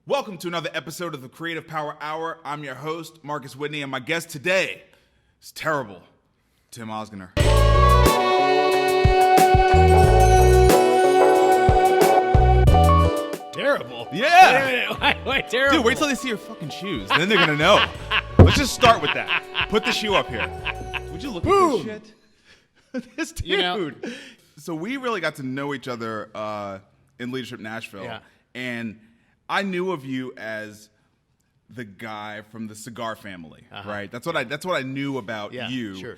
Welcome to another episode of the Creative Power Hour. I'm your host, Marcus Whitney, and my guest today is terrible, Tim Ozgener. Terrible? Yeah! Why terrible? Dude, wait till they see your fucking shoes. Then they're going to know. Let's just start with that. Put the shoe up here. Would you look at this shit? This dude. You know, So we really got to know each other in Leadership Nashville. Yeah. And I knew of you as the guy from the cigar family, right? That's what I knew about you. Sure.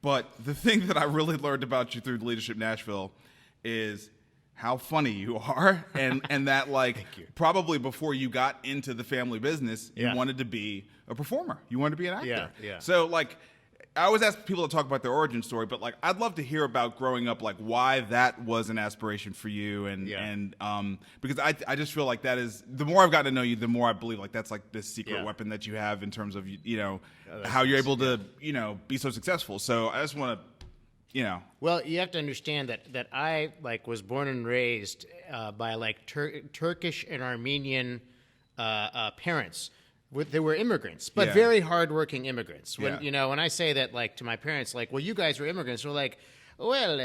But the thing that I really learned about you through Leadership Nashville is how funny you are, and that like probably before you got into the family business, you wanted to be a performer. You wanted to be an actor. Yeah. So like, I always ask people to talk about their origin story, but like, I'd love to hear about growing up, like why that was an aspiration for you, and because I just feel like that is, the more I've gotten to know you, the more I believe like that's like this secret weapon that you have in terms of how you're able to be so successful. So I just want to, Well, you have to understand that I like was born and raised by like Turkish and Armenian parents. They were immigrants, but very hardworking immigrants. When when I say that like to my parents, like, well, you guys were immigrants, they're like, well,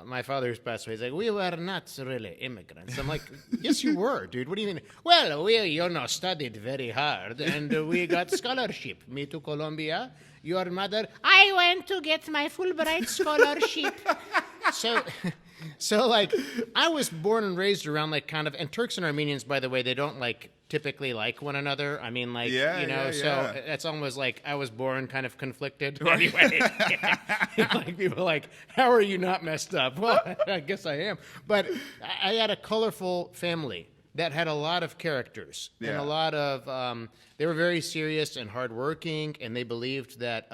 my father's passed away. He's like, we were not really immigrants. I'm like, yes, you were, dude. What do you mean? Well, we studied very hard and we got scholarship. Me to Colombia. Your mother, I went to get my Fulbright scholarship. So like, I was born and raised around like kind of, and Turks and Armenians, by the way, they don't like typically like one another. I mean, like, so it's almost like I was born kind of conflicted. Anyway, like people are like, how are you not messed up? Well, I guess I am. But I had a colorful family that had a lot of characters and a lot of, they were very serious and hardworking, and they believed that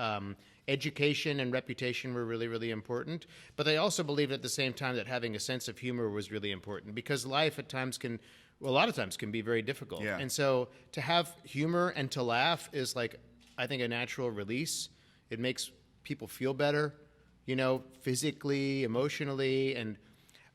education and reputation were really, really important. But they also believed at the same time that having a sense of humor was really important, because life at times a lot of times can be very difficult. Yeah. And so to have humor and to laugh is like, I think, a natural release. It makes people feel better, physically, emotionally. And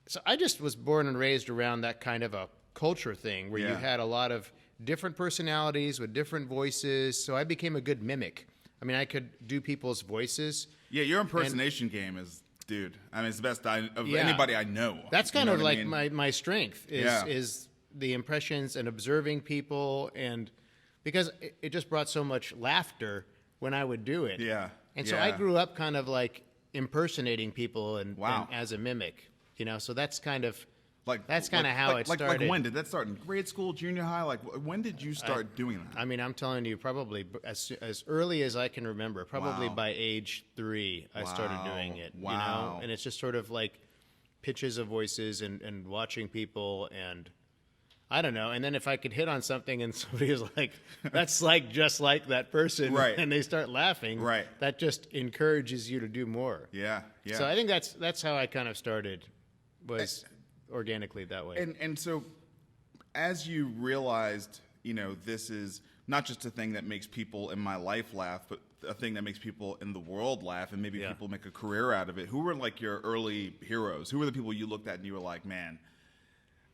so I just was born and raised around that kind of a culture thing where you had a lot of different personalities with different voices. So I became a good mimic. I mean, I could do people's voices. Yeah, your impersonation game is, dude, I mean, it's the best of anybody I know. That's kind of like my strength is the impressions and observing people, and because it just brought so much laughter when I would do it. Yeah. And so I grew up kind of like impersonating people and as a mimic, so that's kind of how it started. Like when did that start? In grade school, junior high? Like when did you start doing that? I mean, I'm telling you, probably as early as I can remember. Probably by age 3, I started doing it. Wow. And it's just sort of like pitches of voices and watching people, and I don't know. And then if I could hit on something and somebody was like, "That's like just like that person," and they start laughing, that just encourages you to do more. Yeah. So I think that's how I kind of started. Was organically that way. And so as you realized, this is not just a thing that makes people in my life laugh, but a thing that makes people in the world laugh, and maybe people make a career out of it. Who were like your early heroes? Who were the people you looked at and you were like, man,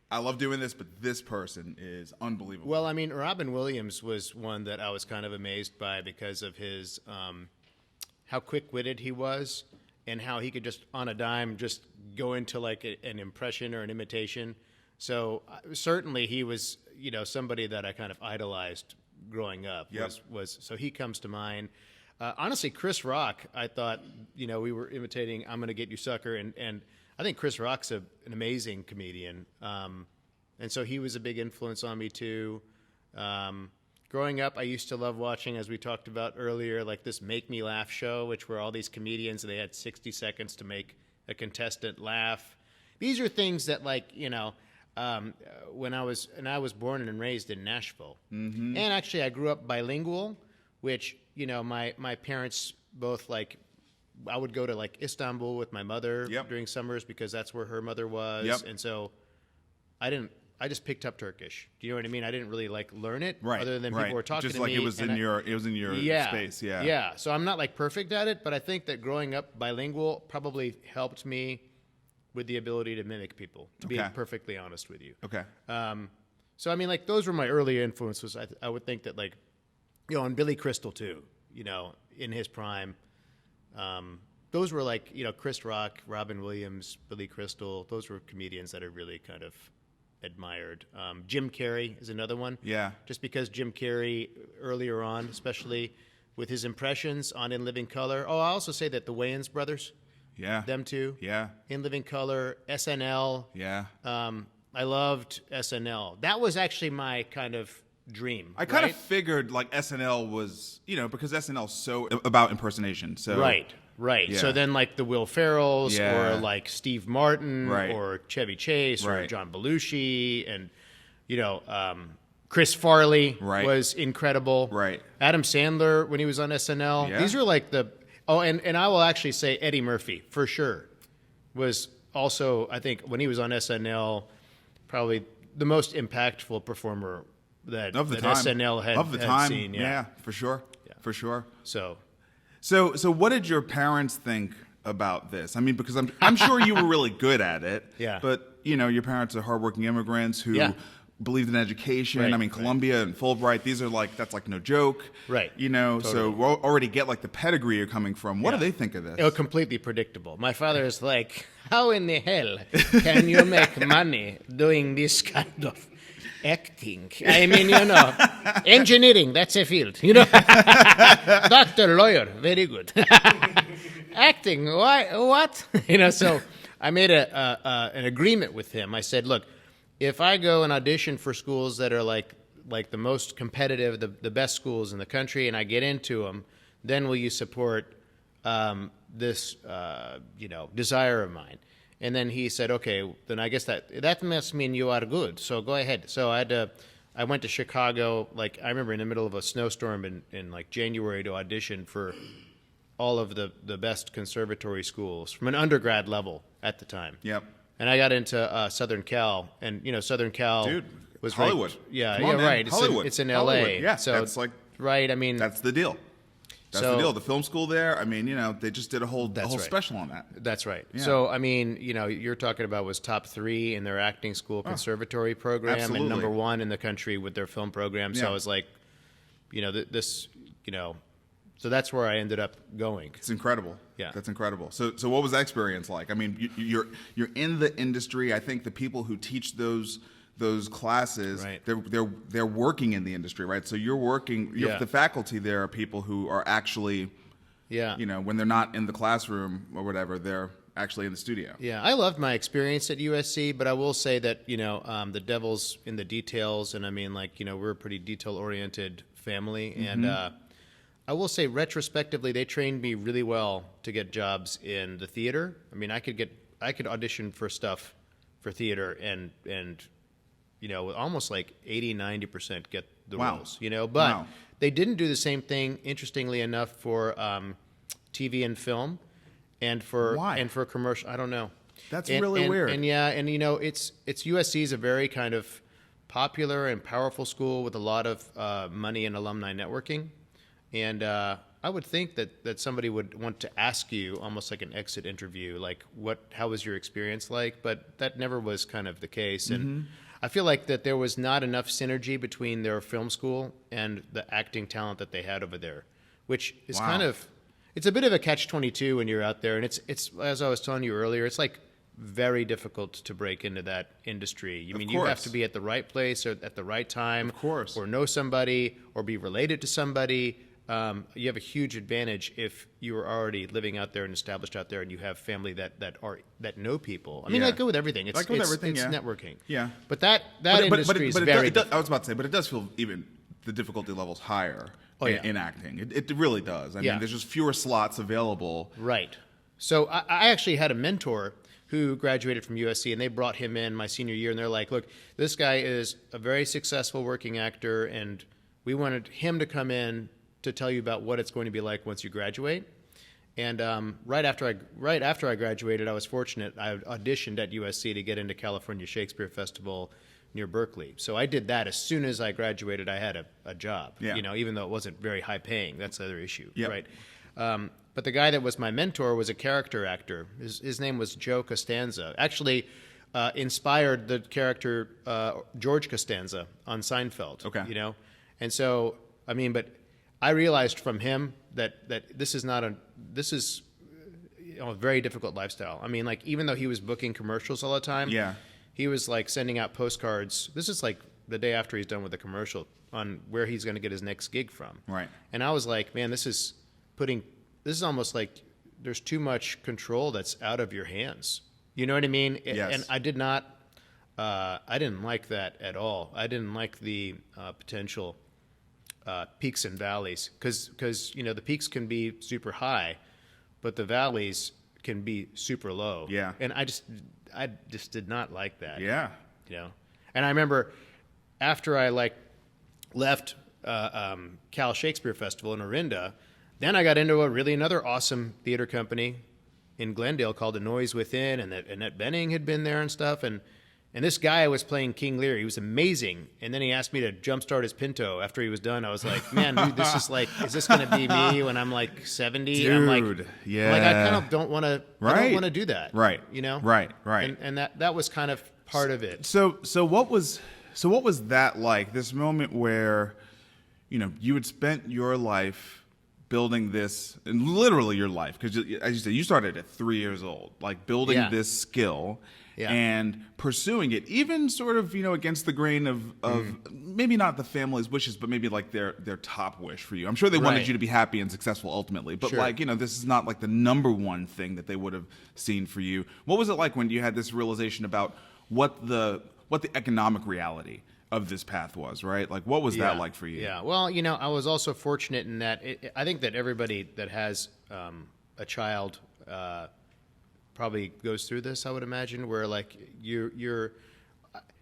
I love doing this, but this person is unbelievable? Well, I mean, Robin Williams was one that I was kind of amazed by because of his how quick-witted he was, and how he could just on a dime just go into like an impression or an imitation. So certainly he was, somebody that I kind of idolized growing up. Was so he comes to mind. Honestly, Chris Rock, I thought, we were imitating "I'm Gonna Get You, Sucker," and I think Chris Rock's an amazing comedian. And so he was a big influence on me too. Growing up, I used to love watching, as we talked about earlier, like this Make Me Laugh show, which were all these comedians, and they had 60 seconds to make a contestant laugh. These are things that, like, when I was born and raised in Nashville. Mm-hmm. And actually, I grew up bilingual, which, my parents both, like, I would go to, like, Istanbul with my mother during summers because that's where her mother was. Yep. And so I just picked up Turkish. Do you know what I mean? I didn't really like learn it, other than people were talking just to like me. It was in your space. Yeah. Yeah. So I'm not like perfect at it, but I think that growing up bilingual probably helped me with the ability to mimic people. To be perfectly honest with you. Okay. So I mean, like those were my early influences. I would think that like, you know, and Billy Crystal too. You know, in his prime, those were like, you know, Chris Rock, Robin Williams, Billy Crystal. Those were comedians that I really kind of admired. Jim Carrey is another one. Yeah. Just because Jim Carrey earlier on, especially with his impressions on In Living Color. Oh, I also say that the Wayans brothers. Yeah. Them too. Yeah. In Living Color, SNL. Yeah. I loved SNL. That was actually my kind of dream. I kind of figured like SNL was, you know, because SNL's so about impersonation. So Right. Yeah. So then like the Will Ferrells or like Steve Martin or Chevy Chase or John Belushi and, you know, Chris Farley was incredible. Right. Adam Sandler when he was on SNL. Yeah. These are like the and I will actually say Eddie Murphy for sure was also, I think, when he was on SNL, probably the most impactful performer that SNL had seen. Yeah, for sure. Yeah. For sure. So what did your parents think about this? I mean, because I'm sure you were really good at it. Yeah. But, you know, your parents are hardworking immigrants who believed in education. Right, I mean, Columbia and Fulbright, these are like, that's like no joke. Right. You know, Totally. so we already get like the pedigree you're coming from. What do they think of this? It was completely predictable. My father is like, how in the hell can you make money doing this kind of acting? I mean, you know, engineering, that's a field. You know, doctor, lawyer, very good. Acting, why? What? You know, so I made an agreement with him. I said, look, if I go and audition for schools that are like the most competitive, the best schools in the country, and I get into them, then will you support this, you know, desire of mine? And then he said, okay, then I guess that must mean you are good. So go ahead. So I went to Chicago, like I remember in the middle of a snowstorm in like January to audition for all of the best conservatory schools from an undergrad level at the time. Yep. And I got into Southern Cal, and you know Southern Cal was Hollywood. Right, Hollywood. It's in L.A. Yeah, so that's like I mean, that's the deal. That's the deal. The film school there. I mean, you know, they just did a whole special on that. That's right. Yeah. So I mean, you know, you're talking about was top 3 in their acting school conservatory program, absolutely. and number 1 in the country with their film program. So I was like, you know, this, you know. So that's where I ended up going. It's incredible. Yeah, that's incredible. So what was that experience like? I mean, you're in the industry. I think the people who teach those classes, they're working in the industry, right? So you're working. The faculty there are people who are actually, you know, when they're not in the classroom or whatever, they're actually in the studio. Yeah, I loved my experience at USC, but I will say that, you know, the devil's in the details, and I mean, like, you know, we're a pretty detail-oriented family, and I will say retrospectively, they trained me really well to get jobs in the theater. I mean, I could audition for stuff for theater and you know, almost like 80-90% get the roles, you know, but they didn't do the same thing, interestingly enough, for TV and film and for commercial. I don't know. That's really weird. And you know, it's USC is a very kind of popular and powerful school with a lot of money and alumni networking. And I would think that somebody would want to ask you almost like an exit interview, like how was your experience like? But that never was kind of the case. And I feel like that there was not enough synergy between their film school and the acting talent that they had over there, which is kind of, it's a bit of a catch-22 when you're out there. And it's as I was telling you earlier, it's like very difficult to break into that industry. I mean, you have to be at the right place or at the right time, or know somebody or be related to somebody. You have a huge advantage if you are already living out there and established out there, and you have family that know people. I mean, that go with everything. It's networking. Yeah, but that industry is very. I was about to say, but it does feel even the difficulty levels higher in acting. It really does. I mean, there's just fewer slots available. Right. So I actually had a mentor who graduated from USC, and they brought him in my senior year, and they're like, "Look, this guy is a very successful working actor, and we wanted him to come in to tell you about what it's going to be like once you graduate." And right after I graduated, I was fortunate. I auditioned at USC to get into California Shakespeare Festival near Berkeley. So I did that as soon as I graduated. I had a job, you know, even though it wasn't very high paying. That's the other issue, right? But the guy that was my mentor was a character actor. His name was Joe Costanza. Actually, inspired the character George Costanza on Seinfeld. Okay. You know, and so I mean, but I realized from him that this is a very difficult lifestyle. I mean, like even though he was booking commercials all the time, he was like sending out postcards. This is like the day after he's done with the commercial on where he's going to get his next gig from. Right. And I was like, man, this is almost like there's too much control that's out of your hands. You know what I mean? Yes. And I didn't like that at all. I didn't like the potential peaks and valleys because you know the peaks can be super high, but the valleys can be super low. Yeah. And I just did not like that. Yeah. You know. And I remember after I left Cal Shakespeare Festival in Orinda, then I got into another awesome theater company in Glendale called The Noise Within, and Annette Bening had been there and stuff, and this guy was playing King Lear. He was amazing, and then he asked me to jumpstart his Pinto after he was done. I was like, man, dude, this is like, is this going to be me when I'm like 70? Dude, I'm like, yeah. Like I kind of don't want to. Right. I don't want to do that. Right. You know. Right. And that was kind of part of it. So what was that like? This moment where, you know, you had spent your life building this, and literally your life, because as you said, you started at 3 years old, like building this skill and pursuing it, even sort of, you know, against the grain of maybe not the family's wishes, but maybe like their top wish for you. I'm sure they wanted you to be happy and successful ultimately, but like, you know, this is not like the number one thing that they would have seen for you. What was it like when you had this realization about what the economic reality of this path was, right? Like, what was that like for you? Yeah, well, you know, I was also fortunate in that I think that everybody that has a child probably goes through this, I would imagine, where like you're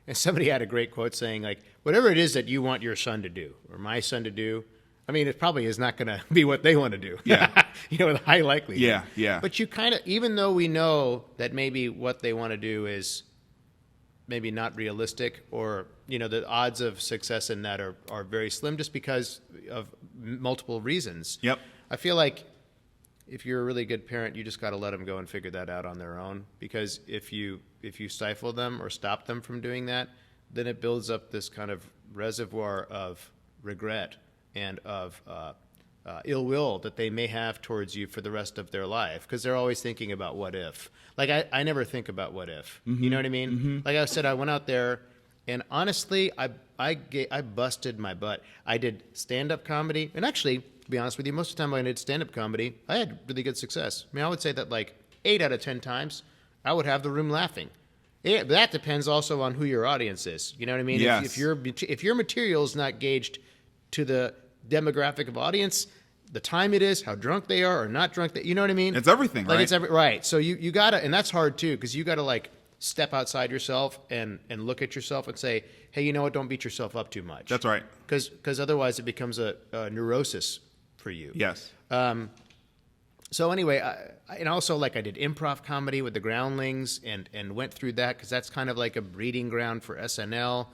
and somebody had a great quote saying like, whatever it is that you want your son to do or my son to do, I mean, it probably is not going to be what they want to do. Yeah. You know, with high likelihood. Yeah, yeah. But you kind of, even though we know that maybe what they want to do is maybe not realistic, or you know the odds of success in that are very slim just because of multiple reasons. Yep. I feel like if you're a really good parent, you just got to let them go and figure that out on their own, because if you stifle them or stop them from doing that, then it builds up this kind of reservoir of regret and of ill will that they may have towards you for the rest of their life, because they're always thinking about what if. Like I never think about what if. Mm-hmm. You know what I mean? Mm-hmm. Like I said, I went out there, and honestly, I busted my butt. I did stand-up comedy, and actually, to be honest with you, most of the time when I did stand-up comedy, I had really good success. I mean, I would say that like 8 out of 10 times, I would have the room laughing. Yeah, but that depends also on who your audience is. You know what I mean? Yes. If your material is not gauged to the demographic of audience, the time it is, how drunk they are or not drunk, you know what I mean? It's everything, like right? It's right. So you gotta, and that's hard too, because you gotta like step outside yourself and look at yourself and say, hey, you know what? Don't beat yourself up too much. That's right. Because otherwise it becomes a neurosis for you. Yes. So anyway, and also like I did improv comedy with the Groundlings and went through that because that's kind of like a breeding ground for SNL,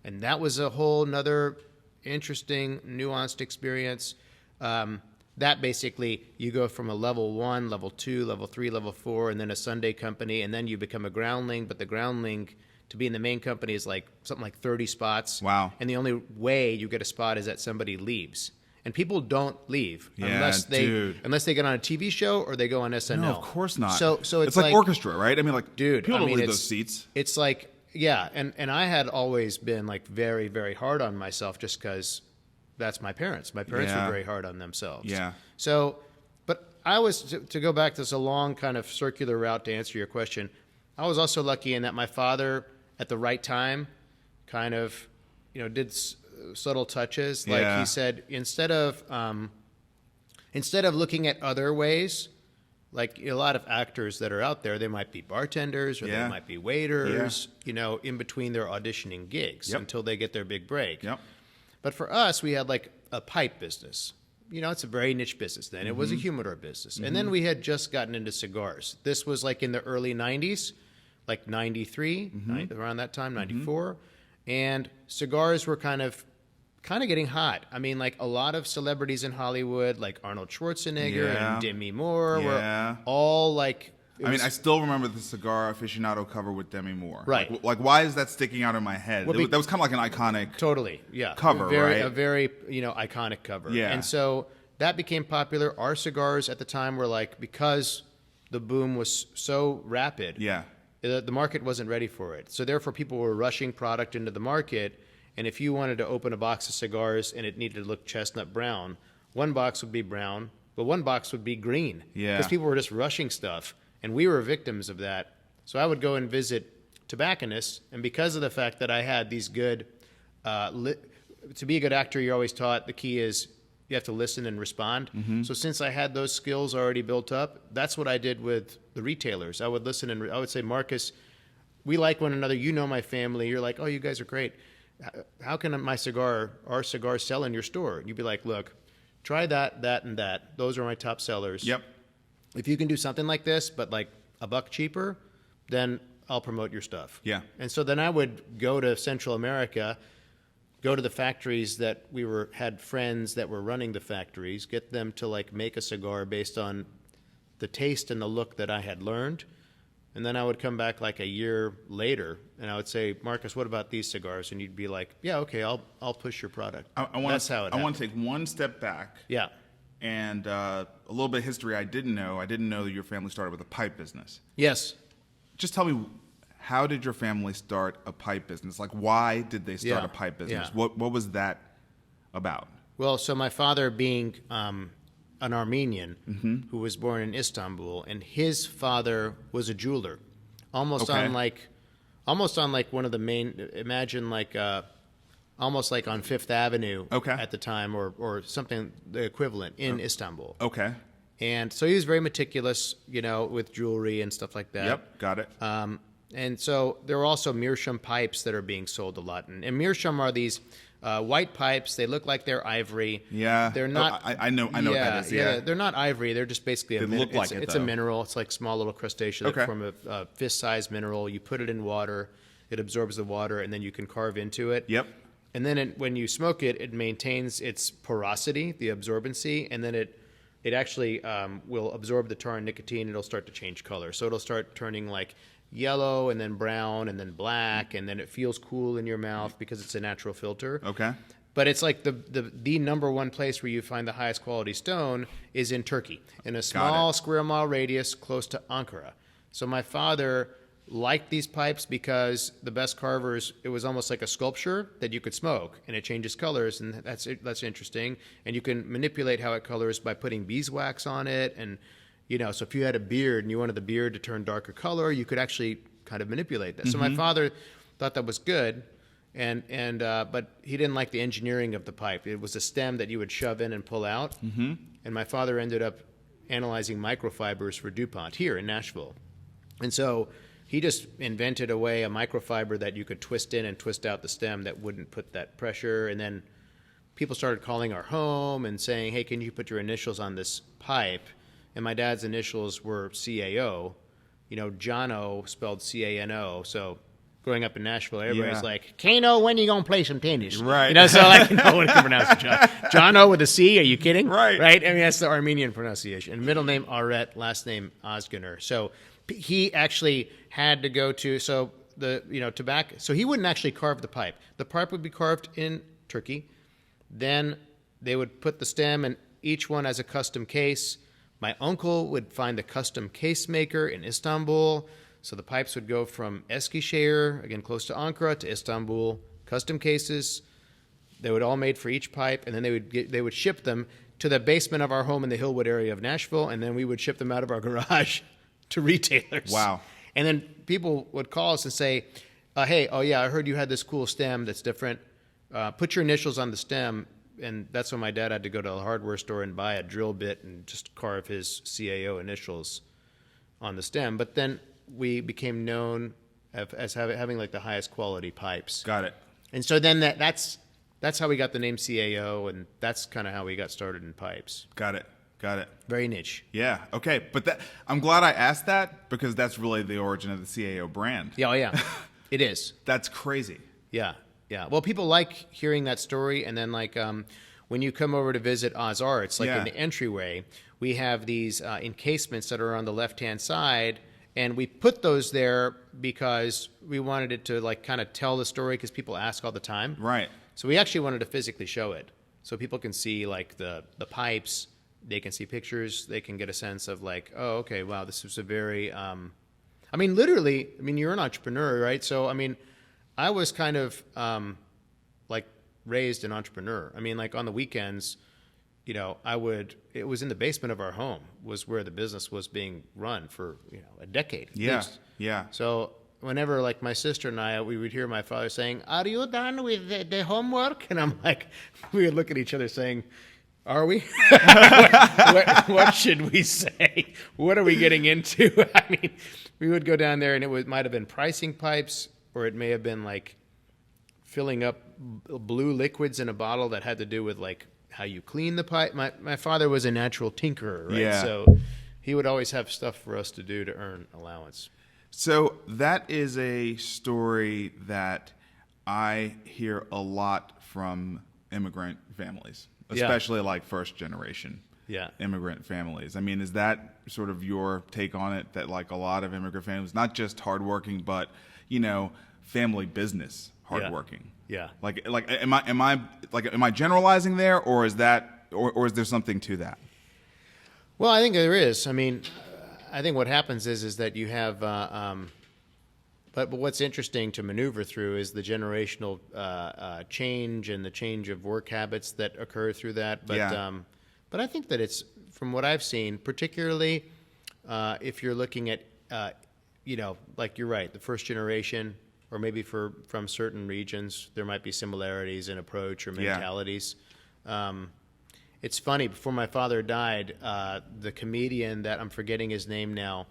and that was a whole nother interesting, nuanced experience. That basically, you go from a level 1, level 2, level 3, level 4, and then a Sunday company, and then you become a Groundling. But the Groundling, to be in the main company, is like something like 30 spots. Wow. And the only way you get a spot is that somebody leaves. And people don't leave unless they get on a TV show or they go on SNL. No, of course not. So it's like orchestra, right? I mean, like, dude, people don't leave those seats. It's like, yeah, and I had always been like very, very hard on myself just because that's my parents. My parents were very hard on themselves. Yeah. So, but I was, to go back, this a long kind of circular route to answer your question. I was also lucky in that my father, at the right time, kind of, you know, did subtle touches. Like he said, instead of looking at other ways, like a lot of actors that are out there, they might be bartenders or they might be waiters, you know, in between their auditioning gigs until they get their big break. Yep. But for us, we had like a pipe business. You know, it's a very niche business then. It was a humidor business. And then we had just gotten into cigars. This was like in the early 90s, like 93, around that time, 94. And cigars were kind of getting hot. I mean, like a lot of celebrities in Hollywood, like Arnold Schwarzenegger and Demi Moore, were all like I still remember the cigar aficionado cover with Demi Moore. Right. Like why is that sticking out in my head? That was kind of like an iconic cover, right? A very, iconic cover. Yeah. And so that became popular. Our cigars at the time were like, because the boom was so rapid, the market wasn't ready for it. So therefore people were rushing product into the market. And if you wanted to open a box of cigars and it needed to look chestnut brown, one box would be brown, but one box would be green. Yeah. Because people were just rushing stuff. And we were victims of that. So I would go and visit tobacconists. And because of the fact that I had these good, to be a good actor, you're always taught the key is you have to listen and respond. Mm-hmm. So since I had those skills already built up, that's what I did with the retailers. I would listen and I would say, Marcus, we like one another. You know my family. You're like, oh, you guys are great. How can our cigar sell in your store? You'd be like, look, try that, that, and that. Those are my top sellers. Yep. If you can do something like this, but like $1 cheaper, then I'll promote your stuff. Yeah. And so then I would go to Central America, go to the factories that had friends that were running the factories, get them to like make a cigar based on the taste and the look that I had learned. And then I would come back like a year later, and I would say, Marcus, what about these cigars? And you'd be like, yeah, okay, I'll push your product. That's how it happened. I want to take one step back. Yeah. And a little bit of history I didn't know. I didn't know that your family started with a pipe business. Yes. Just tell me, how did your family start a pipe business? Like, why did they start a pipe business? Yeah. What was that about? Well, so my father being an Armenian who was born in Istanbul, and his father was a jeweler, almost on like one of the main. Imagine like almost like on Fifth Avenue at the time, or something the equivalent in Istanbul. Okay. And so he was very meticulous, with jewelry and stuff like that. Yep, got it. And so there are also Meerschaum pipes that are being sold a lot, and Meerschaum are these white pipes. They look like they're ivory. Yeah, they're not. I know what that is. Yeah, they're not ivory. They're just basically it's a mineral. It's like small little crustaceans that form a fist-sized mineral. You put it in water, it absorbs the water, and then you can carve into it. Yep. And then when you smoke it, it maintains its porosity, the absorbency, and then it actually will absorb the tar and nicotine. It'll start to change color. So it'll start turning like yellow and then brown and then black, and then it feels cool in your mouth because it's a natural filter. Okay. But it's like the number one place where you find the highest quality stone is in Turkey, in a small square mile radius close to Ankara. So my father liked these pipes because the best carvers, it was almost like a sculpture that you could smoke, and it changes colors, and that's interesting. And you can manipulate how it colors by putting beeswax on it, and so if you had a beard and you wanted the beard to turn darker color, you could actually kind of manipulate that. So my father thought that was good, but he didn't like the engineering of the pipe. It was a stem that you would shove in and pull out. Mm-hmm. And my father ended up analyzing microfibers for DuPont here in Nashville. And so he just invented a microfiber that you could twist in and twist out the stem that wouldn't put that pressure. And then people started calling our home and saying, hey, can you put your initials on this pipe? And my dad's initials were CAO, Jono spelled CANO. So growing up in Nashville, everybody's like, Kano, when are you going to play some tennis? Right. So like, no one can pronounce it. Jono with a C, are you kidding? Right. Right? I mean, that's the Armenian pronunciation. And middle name Aret, last name Ozgener. So he actually had to go to, tobacco. So he wouldn't actually carve the pipe. The pipe would be carved in Turkey. Then they would put the stem, and each one has a custom case. My uncle would find a custom case maker in Istanbul. So the pipes would go from Eskişehir, again close to Ankara, to Istanbul, custom cases. They were all made for each pipe, and then they would ship them to the basement of our home in the Hillwood area of Nashville, and then we would ship them out of our garage to retailers. Wow. And then people would call us and say, hey, oh yeah, I heard you had this cool stem that's different. Put your initials on the stem. And that's when my dad had to go to a hardware store and buy a drill bit and just carve his CAO initials on the stem. But then we became known as having like the highest quality pipes. Got it. And so then that's how we got the name CAO, and that's kind of how we got started in pipes. Got it. Very niche. Yeah. Okay. But I'm glad I asked that, because that's really the origin of the CAO brand. Yeah. Oh, yeah. It is. That's crazy. Yeah. Yeah. Well, people like hearing that story, and then like when you come over to visit Oz Arts, like in the entryway, we have these encasements that are on the left-hand side And we put those there because we wanted it to like kind of tell the story because people ask all the time. Right. So we actually wanted to physically show it so people can see like the pipes, they can see pictures, they can get a sense of like, oh, okay, wow, this is a very, I mean, literally, I mean, you're an entrepreneur, right? So, I mean, I was kind of like raised an entrepreneur. I mean, like on the weekends, you know, it was in the basement of our home was where the business was being run for, you know, a decade. Yeah. Yeah. So whenever like my sister and I, we would hear my father saying, "Are you done with the homework?" And I'm like, we would look at each other saying, "Are we?" what should we say? What are we getting into? I mean, we would go down there and it might have been pricing pipes, or it may have been like filling up blue liquids in a bottle that had to do with like how you clean the pipe. My father was a natural tinkerer, right? Yeah. So he would always have stuff for us to do to earn allowance. So that is a story that I hear a lot from immigrant families, especially like first generation immigrant families. I mean, is that sort of your take on it, that like a lot of immigrant families, not just hardworking, but, you know, family business hardworking? Yeah. Like am I generalizing there, or is that or is there something to that? Well, I think there is. I mean, I think what happens is that you have, but what's interesting to maneuver through is the generational change and the change of work habits that occur through that. But I think that it's, from what I've seen, particularly if you're looking at, you know, like you're right, the first generation, or maybe from certain regions, there might be similarities in approach or mentalities. It's funny, before my father died, the comedian that I'm forgetting his name now,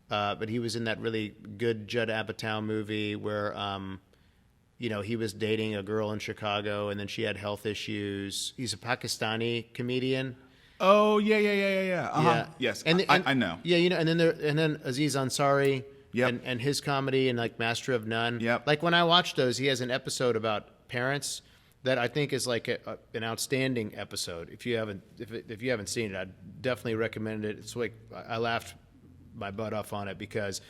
but he was in that really good Judd Apatow movie where, you know, he was dating a girl in Chicago and then she had health issues. He's a Pakistani comedian. Oh, yeah. Uh-huh. Yes, I know. Yeah, you know, and then Aziz Ansari. Yep. And his comedy and like Master of None. Yep. Like when I watch those, he has an episode about parents that I think is like an outstanding episode. If you haven't seen it, I'd definitely recommend it. It's like I laughed my butt off on it because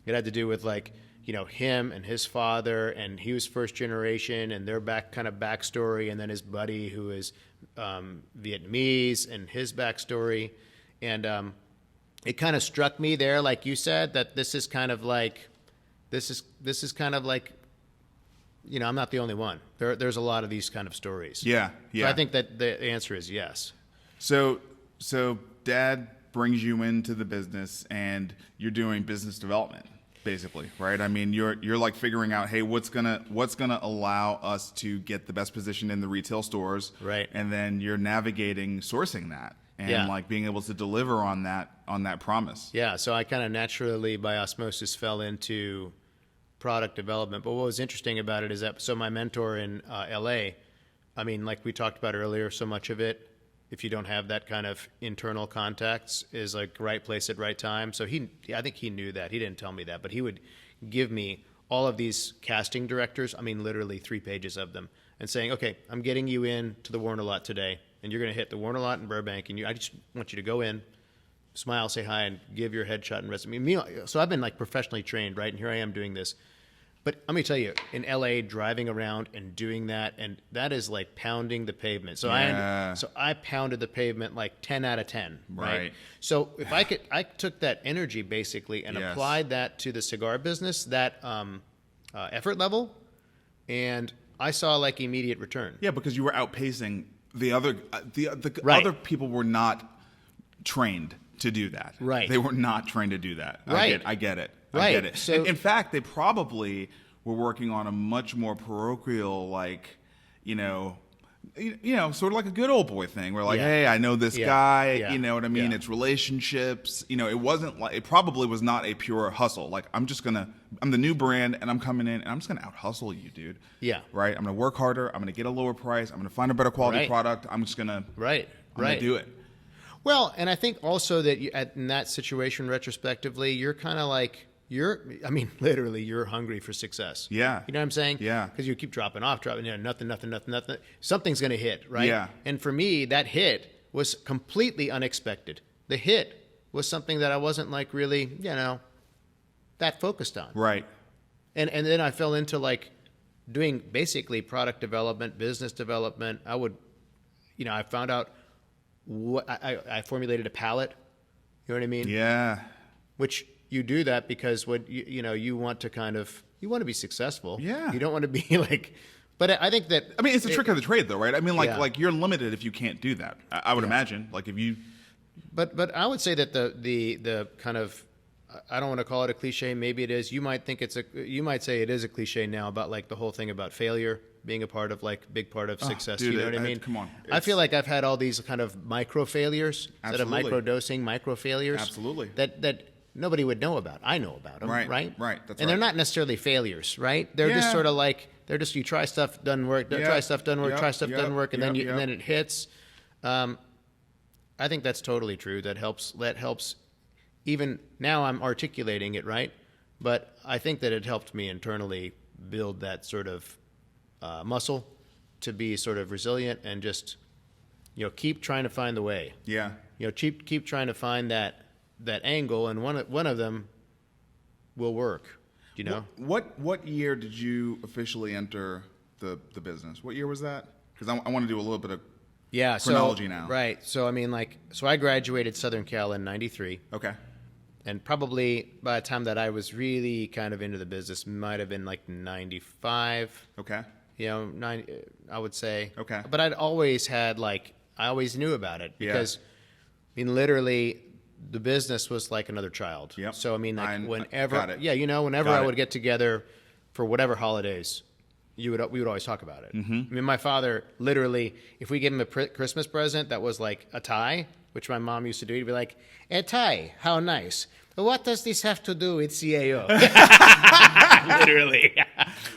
it had to do with like, you know, him and his father, and he was first generation, and their backstory, and then his buddy who is Vietnamese and his backstory, and it kind of struck me there, like you said, that this is kind of like, you know, I'm not the only one. There's a lot of these kind of stories. Yeah. So I think that the answer is yes. So Dad brings you into the business, and you're doing business development, basically, right? I mean, you're like figuring out, hey, what's gonna allow us to get the best position in the retail stores, right? And then you're navigating sourcing that. And like being able to deliver on that promise. Yeah, so I kind of naturally, by osmosis, fell into product development. But what was interesting about it is that, so my mentor in L.A., I mean, like we talked about earlier, so much of it, if you don't have that kind of internal contacts, is like right place at right time. So I think he knew that. He didn't tell me that, but he would give me all of these casting directors, I mean, literally 3 pages of them, and saying, okay, I'm getting you in to the Warner Lot today, and you're going to hit the Warner Lot in Burbank, and I just want you to go in, smile, say hi, and give your headshot and resume. So I've been like professionally trained, right? And here I am doing this. But let me tell you, in LA, driving around and doing that, and that is like pounding the pavement. So I pounded the pavement like 10 out of 10, right? So if I took that energy basically and applied that to the cigar business, that effort level, and I saw like immediate return. Yeah, because you were outpacing the other other people were not trained to do that. Right. They were not trained to do that. Right. I get it. Right. I get it. So, in fact, they probably were working on a much more parochial, like, you know, sort of like a good old boy thing. Where like, hey, I know this guy. Yeah. You know what I mean? It's relationships. You know, it probably was not a pure hustle. Like, I'm the new brand, and I'm coming in, and I'm just gonna out hustle you, dude. Yeah. Right. I'm gonna work harder. I'm gonna get a lower price. I'm gonna find a better quality product. I'm just gonna I'm gonna do it. Well, and I think also that in that situation, retrospectively, you're kind of like, literally, you're hungry for success. Yeah. You know what I'm saying? Yeah. Because you keep dropping, nothing. Something's going to hit, right? Yeah. And for me, that hit was completely unexpected. The hit was something that I wasn't like really, that focused on. Right. And then I fell into like doing basically product development, business development. I found out what I formulated a palette. You know what I mean? Yeah. Which you do that because when you want to be successful. Yeah. You don't want to be like. But I think that it's a trick of the trade, though, right? I mean, like you're limited if you can't do that. I would imagine, like if you. But I would say that the kind of, I don't want to call it a cliche. Maybe it is. You might say it is a cliche now about like the whole thing about failure being a part of like big part of success. Dude, you know what I mean? Come on. I feel like I've had all these kind of micro failures instead of micro dosing, micro failures. Absolutely. That nobody would know about. I know about them. Right. Right. That's and they're not necessarily failures, right? They're just sort of like you try stuff, doesn't work. Try stuff, doesn't work. Try stuff, doesn't work, and then and then it hits. I think that's totally true. That helps. Even now, I'm articulating it right, but I think that it helped me internally build that sort of muscle to be sort of resilient and just keep trying to find the way. Yeah. Keep trying to find that angle, and one of them will work. What year did you officially enter the business? What year was that? Because I want to do a little bit of chronology now. Right. So I graduated Southern Cal in '93. Okay. And probably by the time that I was really kind of into the business, might have been like 95. Okay. I would say. Okay. But I always knew about it because, literally, the business was like another child. Yep. So whenever, got it. Whenever I would get together for whatever holidays, we would always talk about it. Mm-hmm. My father literally, if we gave him a Christmas present that was like a tie, which my mom used to do, he'd be like, "A tie, how nice. What does this have to do with CAO?" Literally.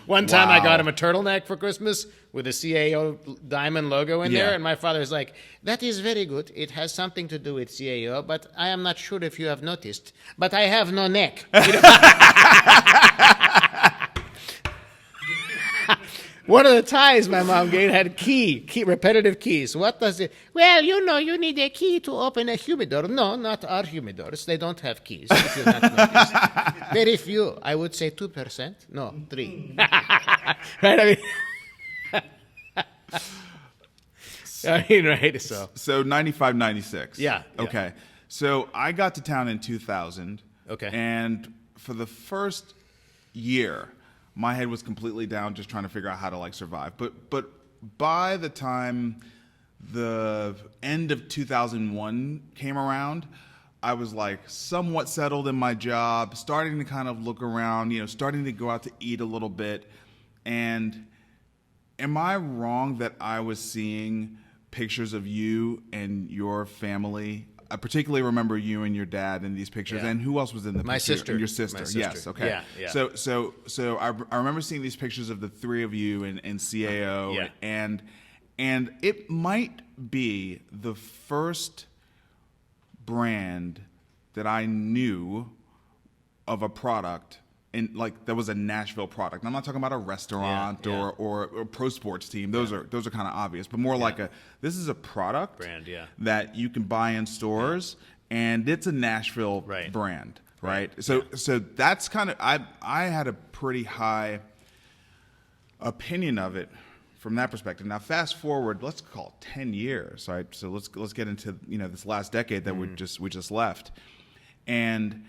One time I got him a turtleneck for Christmas with a CAO diamond logo in there, and my father's like, "That is very good. It has something to do with CAO, but I am not sure if you have noticed, but I have no neck." One of the ties my mom gave had key repetitive keys. What does it? Well, you need a key to open a humidor. No, not our humidors. They don't have keys. If you've not noticed. Very few. I would say 2%. No, 3%. Right? Right. So 95, 96. Yeah. Okay. So I got to town in 2000. Okay. And for the first year, my head was completely down, just trying to figure out how to survive. But by the time the end of 2001 came around, I was somewhat settled in my job, starting to kind of look around, starting to go out to eat a little bit. And am I wrong that I was seeing pictures of you and your family? I particularly remember you and your dad in these pictures, and who else was in the picture? My sister. And your sister. Yes. Okay. Yeah. So I remember seeing these pictures of the three of you in CAO, and it might be the first brand that I knew of a product that was a Nashville product. And I'm not talking about a restaurant or a pro sports team. Those are kind of obvious, but more like this is a product brand, that you can buy in stores, and it's a Nashville brand, right? So that's kind of I had a pretty high opinion of it from that perspective. Now fast forward, let's call it 10 years, right? So let's get into this last decade that we just left, and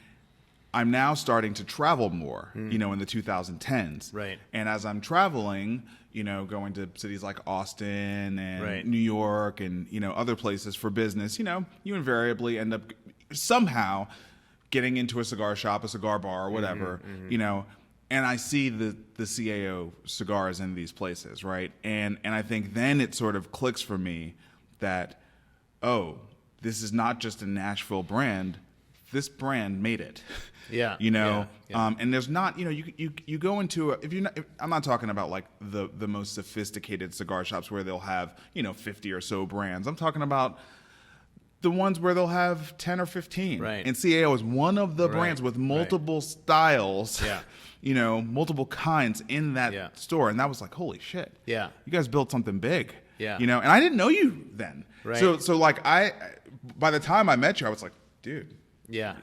I'm now starting to travel more, in the 2010s. Right. And as I'm traveling, going to cities like Austin and New York and, other places for business, you invariably end up somehow getting into a cigar shop, a cigar bar, or whatever, and I see the CAO cigars in these places, right? And I think then it sort of clicks for me that, this is not just a Nashville brand. This brand made it. Yeah. And there's not, you go into I'm not talking about the most sophisticated cigar shops where they'll have, 50 or so brands. I'm talking about the ones where they'll have 10 or 15. Right. And CAO is one of the brands with multiple styles, multiple kinds in that store. And that was holy shit. Yeah. You guys built something big. Yeah. And I didn't know you then. Right. So by the time I met you, I was like, dude. Yeah.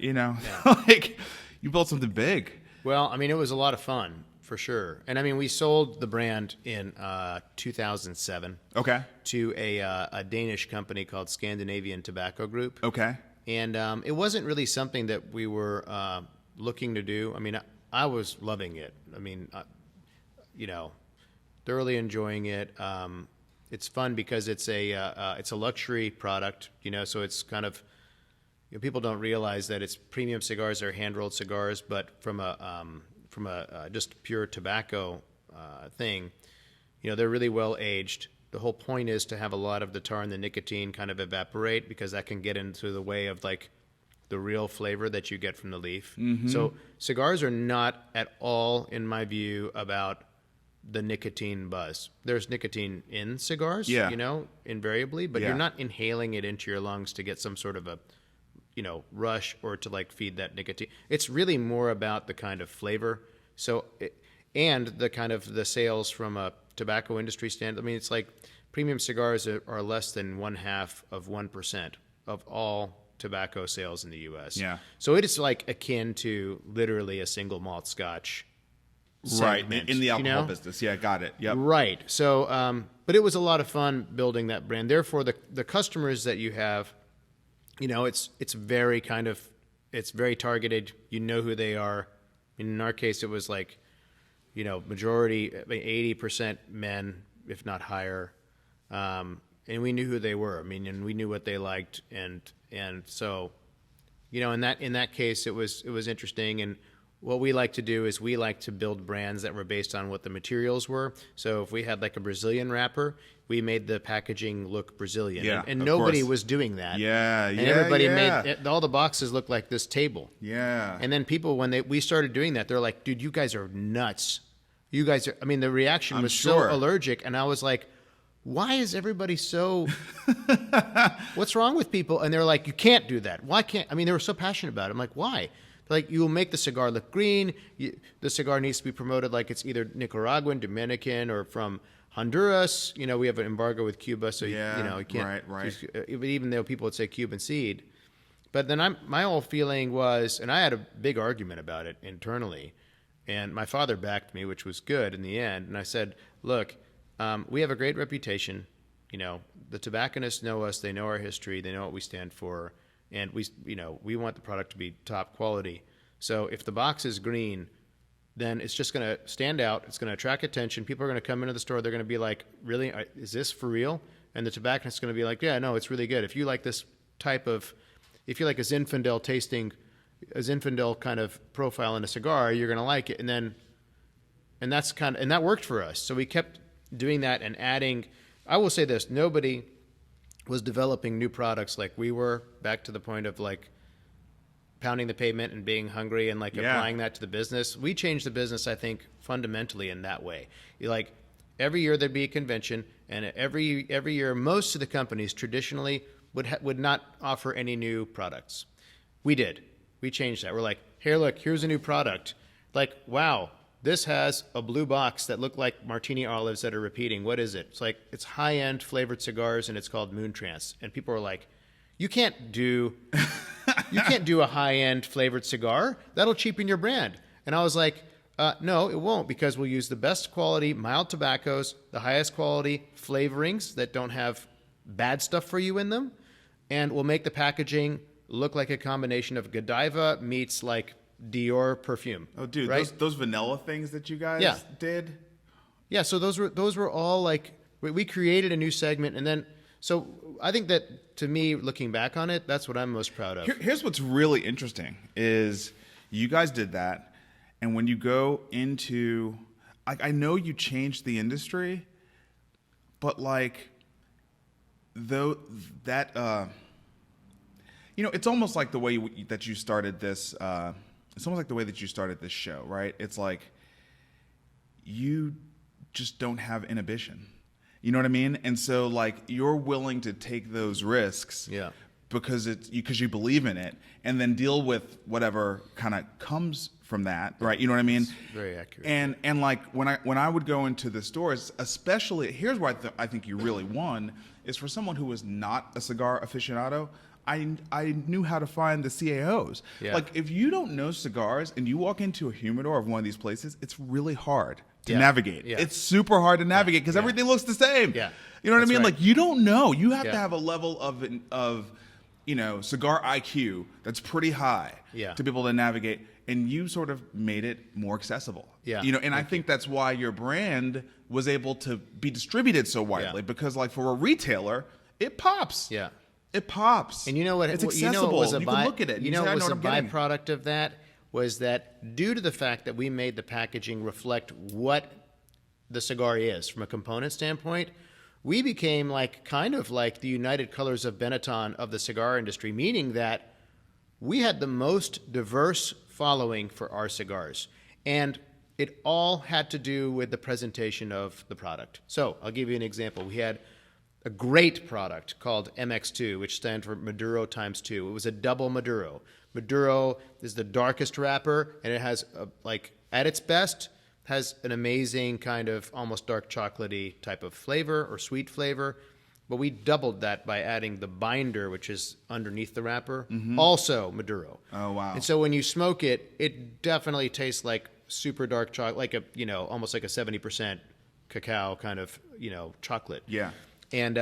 You built something big. Well, I mean, it was a lot of fun, for sure. And I mean, we sold the brand in 2007. Okay. To a Danish company called Scandinavian Tobacco Group. Okay. And it wasn't really something that we were looking to do. I mean, I was loving it. I mean, thoroughly enjoying it. It's fun because it's a luxury product, so it's kind of, people don't realize that it's premium cigars are hand-rolled cigars, but from a just pure tobacco thing, they're really well aged. The whole point is to have a lot of the tar and the nicotine kind of evaporate, because that can get into the way of like the real flavor that you get from the leaf. Mm-hmm. So cigars are not at all, in my view, about the nicotine buzz. There's nicotine in cigars, invariably, but you're not inhaling it into your lungs to get some sort of a, rush or to like feed that nicotine. It's really more about the kind of flavor. So, and the kind of the sales from a tobacco industry stand. I mean, it's like premium cigars are less than 0.5% of all tobacco sales in the U.S. Yeah. So it is like akin to literally a single malt Scotch. Segment, right, in the alcohol business. Yeah, got it. Yep. Right. So, but it was a lot of fun building that brand. Therefore, the customers that you have, it's very kind of, it's very targeted. You know who they are. In our case, it was like, majority, 80% men, if not higher. And we knew who they were. I mean, and we knew what they liked. And so, in that case, it was interesting. And what we like to do is we like to build brands that were based on what the materials were. So if we had like a Brazilian wrapper, we made the packaging look Brazilian. Yeah, and nobody was doing that. Yeah, and everybody made all the boxes look like this table. Yeah. And then people, when we started doing that, they're like, dude, you guys are nuts. You guys are, I mean, the reaction was so allergic. And I was like, why is everybody so, what's wrong with people? And they're like, you can't do that. Why can't, I mean, they were so passionate about it. I'm like, why? Like, you will make the cigar look green. The cigar needs to be promoted like it's either Nicaraguan, Dominican, or from Honduras. We have an embargo with Cuba, so you can't. Right. Even though people would say Cuban seed, but then my whole feeling was, and I had a big argument about it internally, and my father backed me, which was good in the end. And I said, look, we have a great reputation. The tobacconists know us. They know our history. They know what we stand for. And we want the product to be top quality. So if the box is green, then it's just going to stand out. It's going to attract attention. People are going to come into the store. They're going to be like, really? Is this for real? And the tobacconist is going to be like, yeah, no, it's really good. If you like this type of, if you like a Zinfandel kind of profile in a cigar, you're going to like it. And that worked for us. So we kept doing that and adding. I will say this, nobody was developing new products like we were, back to the point of like pounding the pavement and being hungry and like applying that to the business. We changed the business, I think, fundamentally in that way. Like every year there'd be a convention, and every year most of the companies traditionally would not offer any new products. We did. We changed that. We're like, here, look, here's a new product. Like, wow, this has a blue box that look like martini olives that are repeating. What is it? It's like, it's high-end flavored cigars, and it's called Moon Trance. And people are like, you can't do a high-end flavored cigar. That'll cheapen your brand. And I was like, no, it won't, because we'll use the best quality mild tobaccos, the highest quality flavorings that don't have bad stuff for you in them, and we'll make the packaging look like a combination of Godiva meets like Dior perfume. Oh, dude, right? those vanilla things that you guys did? Yeah, so those were all like, we created a new segment, and then, so I think that, to me, looking back on it, that's what I'm most proud of. Here's what's really interesting is you guys did that, and when you go into, I know you changed the industry, but like, though that, it's almost like the way that you started this, it's almost like the way that you started this show, right? It's like you just don't have inhibition. You know what I mean? And so like you're willing to take those risks because you believe in it, and then deal with whatever kind of comes from that, right? You know what I mean? It's very accurate. And like when I would go into the stores, especially, here's where I think you really won, is for someone who was not a cigar aficionado, I knew how to find the CAOs. Yeah. Like, if you don't know cigars and you walk into a humidor of one of these places, it's really hard to navigate. Yeah. It's super hard to navigate because everything looks the same. Yeah. You know what I mean? Right. Like, you don't know. You have to have a level of cigar IQ that's pretty high to be able to navigate. And you sort of made it more accessible. Yeah. And I think that's why your brand was able to be distributed so widely because, like, for a retailer, it pops. Yeah. It pops. And you know what? It's accessible. You can look at it. You know what was a getting. byproduct of that was that due to the fact that we made the packaging reflect what the cigar is from a component standpoint, we became kind of like the United Colors of Benetton of the cigar industry, meaning that we had the most diverse following for our cigars. And it all had to do with the presentation of the product. So I'll give you an example. We had a great product called MX2, which stands for Maduro times 2. It was a double Maduro. Maduro is the darkest wrapper, and it has, at its best, has an amazing kind of almost dark chocolatey type of flavor or sweet flavor. But we doubled that by adding the binder, which is underneath the wrapper, also Maduro. Oh, wow. And so when you smoke it, it definitely tastes like super dark chocolate, like almost like a 70% cacao kind of, chocolate. Yeah. And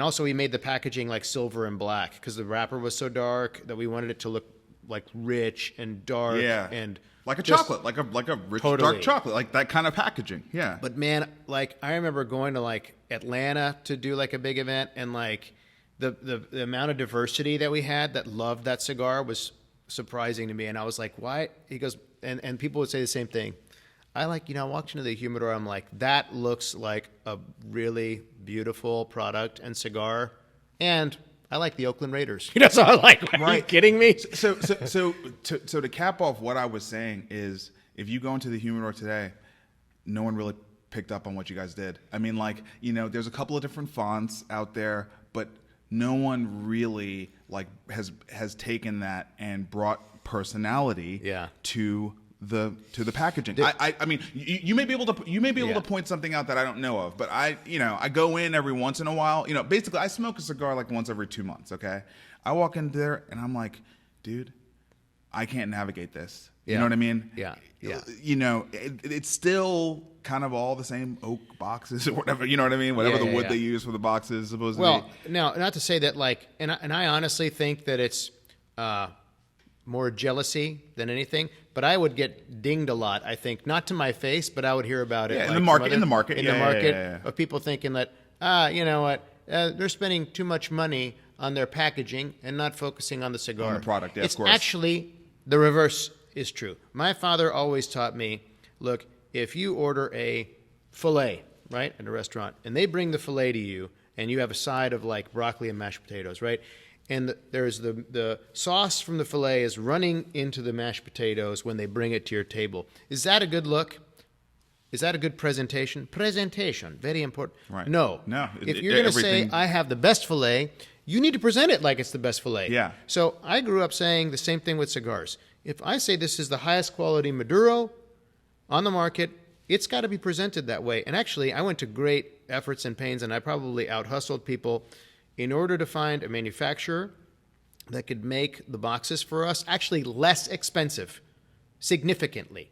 also we made the packaging like silver and black because the wrapper was so dark that we wanted it to look like rich and dark and like a chocolate, like a rich dark chocolate, like that kind of packaging. Yeah. But man, I remember going to Atlanta to do a big event, and the amount of diversity that we had that loved that cigar was surprising to me. And I was like, why? He goes, and people would say the same thing. I walked into the humidor. I'm like, that looks like a really beautiful product and cigar, and I like the Oakland Raiders. So I'm like, are you kidding me? So to cap off what I was saying is, if you go into the humidor today, no one really picked up on what you guys did. I mean, there's a couple of different fonts out there, but no one really has taken that and brought personality to the packaging. I mean, you may be able to point something out that I don't know of, but I go in every once in a while. Basically, I smoke a cigar once every 2 months. Okay, I walk in there and I'm like, dude, I can't navigate this. You know what I mean? Yeah. It's still kind of all the same oak boxes or whatever. You know what I mean? Whatever the wood they use for the boxes is supposed to be. Well, now, not to say that and I honestly think that it's more jealousy than anything, but I would get dinged a lot, I think, not to my face, but I would hear about it in the market of people thinking that, you know what, they're spending too much money on their packaging and not focusing on the cigar. On the product, It's of course. Actually, the reverse is true. My father always taught me, look, if you order a filet, right, at a restaurant, and they bring the filet to you, and you have a side of broccoli and mashed potatoes, right, and there's the sauce from the filet is running into the mashed potatoes when they bring it to your table. Is that a good look? Is that a good presentation? Presentation, very important. Right. No. If you're going to say, I have the best filet, you need to present it like it's the best filet. Yeah. So I grew up saying the same thing with cigars. If I say this is the highest quality Maduro on the market, it's got to be presented that way. And actually, I went to great efforts and pains, and I probably out-hustled people in order to find a manufacturer that could make the boxes for us actually less expensive, significantly,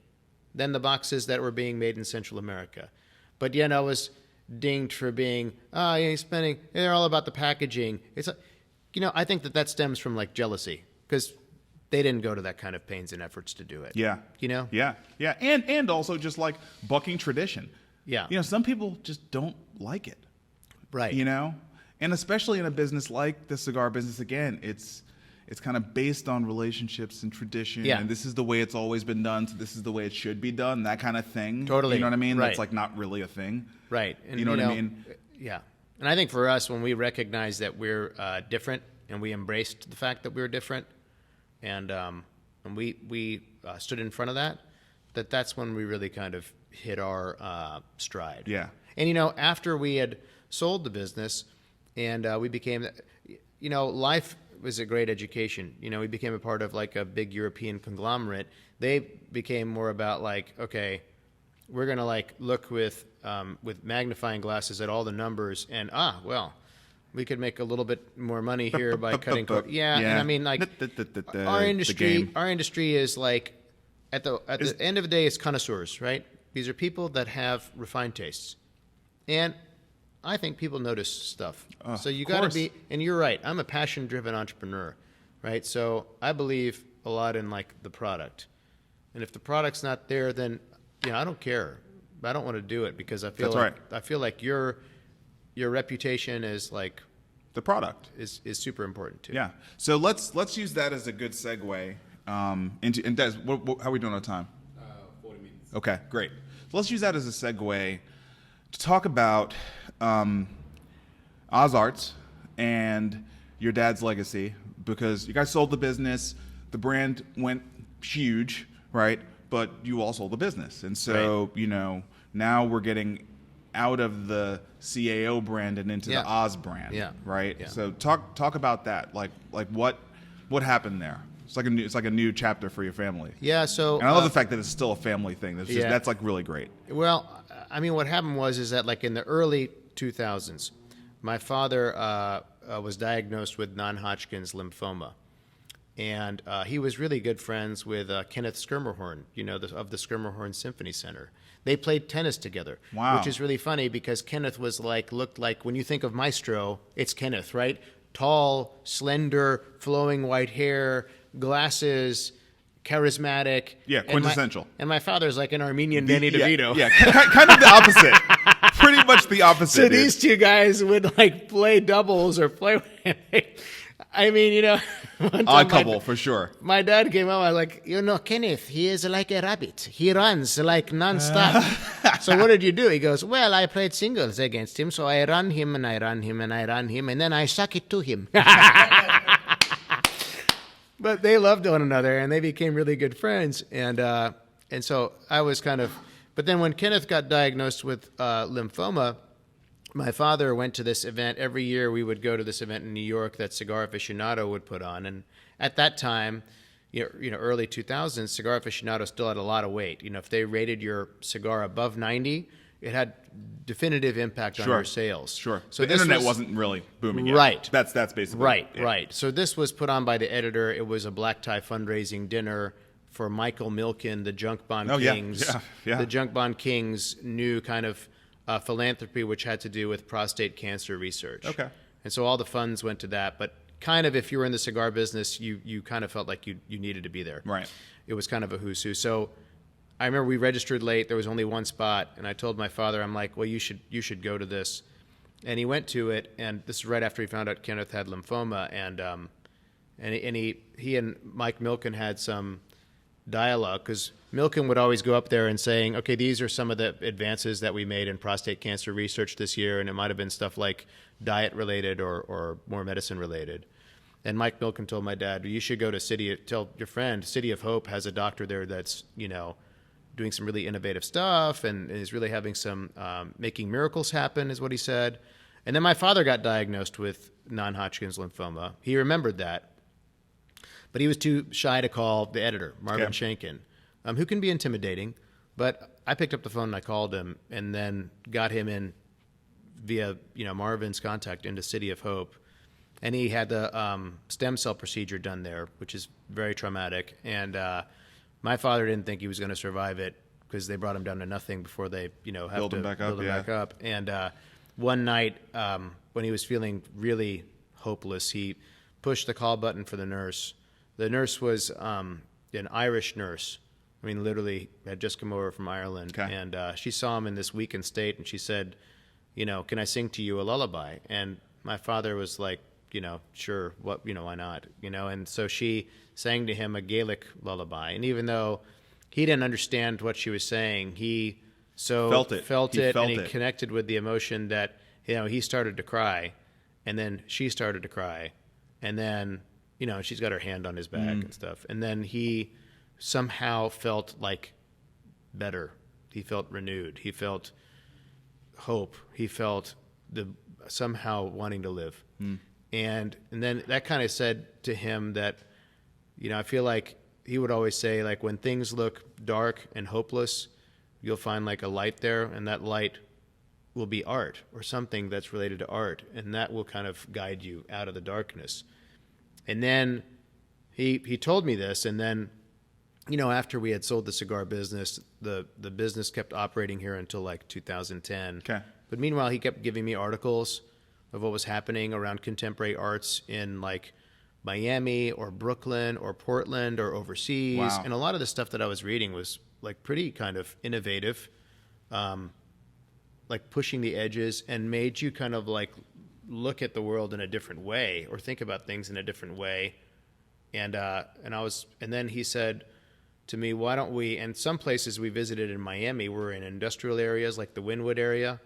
than the boxes that were being made in Central America. But yet I was dinged for being, they're all about the packaging. It's, I think that stems from jealousy, because they didn't go to that kind of pains and efforts to do it. Yeah. Yeah. And also just bucking tradition. Yeah. Some people just don't like it. Right. And especially in a business like the cigar business, again, it's kind of based on relationships and tradition. Yeah. And this is the way it's always been done, so this is the way it should be done, that kind of thing. Totally. You know what I mean? Right. That's not really a thing. Right. And you know what I mean? Yeah. And I think for us, when we recognized that we're different and we embraced the fact that we were different, and we stood in front of that's when we really kind of hit our stride. Yeah. And, after we had sold the business and we became, life was a great education. We became a part of a big European conglomerate. They became more about okay, we're going to look with magnifying glasses at all the numbers and, we could make a little bit more money here by cutting corners. Yeah, and I mean, like, our industry is like, at the end of the day, it's connoisseurs, right? These are people that have refined tastes. And I think people notice stuff. So you got to be, and you're right, I'm a passion-driven entrepreneur, right? So I believe a lot in, like, the product. And if the product's not there, then, I don't care. I don't want to do it because I feel I feel like your reputation is like the product is super important too. Yeah. So let's use that as a good segue into. And Des, how are we doing on time? 40 minutes. Okay, great. So let's use that as a segue to talk about Oz Arts and your dad's legacy, because you guys sold the business, the brand went huge, right? But you all sold the business, and so now we're getting out of the CAO brand and into the Oz brand, right? Yeah. So talk about that, like what happened there. It's like a new chapter for your family. Yeah. So and I love the fact that it's still a family thing. That's like really great. Well, I mean, what happened was that like in the early 2000s, my father was diagnosed with non-Hodgkin's lymphoma. And he was really good friends with Kenneth Schermerhorn, of the Schermerhorn Symphony Center. They played tennis together, which is really funny because Kenneth looked like, when you think of Maestro, it's Kenneth, right? Tall, slender, flowing white hair, glasses, charismatic. Yeah, quintessential. And my father's like an Armenian Danny DeVito. Yeah, kind of the opposite. Pretty much the opposite. So these two guys would like play doubles or play. I mean, odd couple for sure. My dad came out, I was like, Kenneth, he is like a rabbit. He runs like nonstop. So what did you do? He goes, well, I played singles against him, so I run him and I run him and I run him, and then I suck it to him. But they loved one another, and they became really good friends. And so I was but then when Kenneth got diagnosed with lymphoma, my father went to this event. Every year we would go to this event in New York that Cigar Aficionado would put on. And at that time, early 2000s, Cigar Aficionado still had a lot of weight. If they rated your cigar above 90, it had definitive impact on your sales. Sure. So the internet wasn't really booming yet. Right. That's basically Right. So this was put on by the editor. It was a black tie fundraising dinner for Michael Milken, the Junk Bond Kings. Yeah. The Junk Bond Kings' new kind of philanthropy, which had to do with prostate cancer research. Okay. And so all the funds went to that. But kind of if you were in the cigar business, you kind of felt like you needed to be there. Right. It was kind of a who's who. So I remember we registered late. There was only one spot. And I told my father, I'm like, well, you should go to this. And he went to it. And this is right after he found out Kenneth had lymphoma. And he and Mike Milken had some dialogue, because Milken would always go up there and saying, okay, these are some of the advances that we made in prostate cancer research this year, and it might have been stuff like diet related or more medicine related. And Mike Milken told my dad, you should go to tell your friend, City of Hope has a doctor there that's, doing some really innovative stuff and is really having some, making miracles happen, is what he said. And then my father got diagnosed with non-Hodgkin's lymphoma. He remembered that. But he was too shy to call the editor, Marvin Shankin, who can be intimidating. But I picked up the phone and I called him, and then got him in via Marvin's contact into City of Hope. And he had the stem cell procedure done there, which is very traumatic. And my father didn't think he was going to survive it, because they brought him down to nothing before they have build to him back up. And one night when he was feeling really hopeless, he pushed the call button for the nurse. The nurse was an Irish nurse. I mean, literally had just come over from Ireland. Okay. And she saw him in this weakened state, and she said, can I sing to you a lullaby? And my father was like, sure, why not? And so she sang to him a Gaelic lullaby. And even though he didn't understand what she was saying, he felt it, and he connected with the emotion that, he started to cry, and then she started to cry, and then she's got her hand on his back and stuff. And then he somehow felt like better. He felt renewed. He felt hope. He felt somehow wanting to live. And then that kind of said to him that, I feel like he would always say, like, when things look dark and hopeless, you'll find like a light there, and that light will be art or something that's related to art, and that will kind of guide you out of the darkness. And then he told me this, and then, after we had sold the cigar business, the business kept operating here until like 2010. Okay. But meanwhile, he kept giving me articles of what was happening around contemporary arts in like Miami or Brooklyn or Portland or overseas. Wow. And a lot of the stuff that I was reading was like pretty kind of innovative, like pushing the edges, and made you kind of like look at the world in a different way or think about things in a different way. And then he said to me, why don't we, and some places we visited in Miami were in industrial areas like the Wynwood area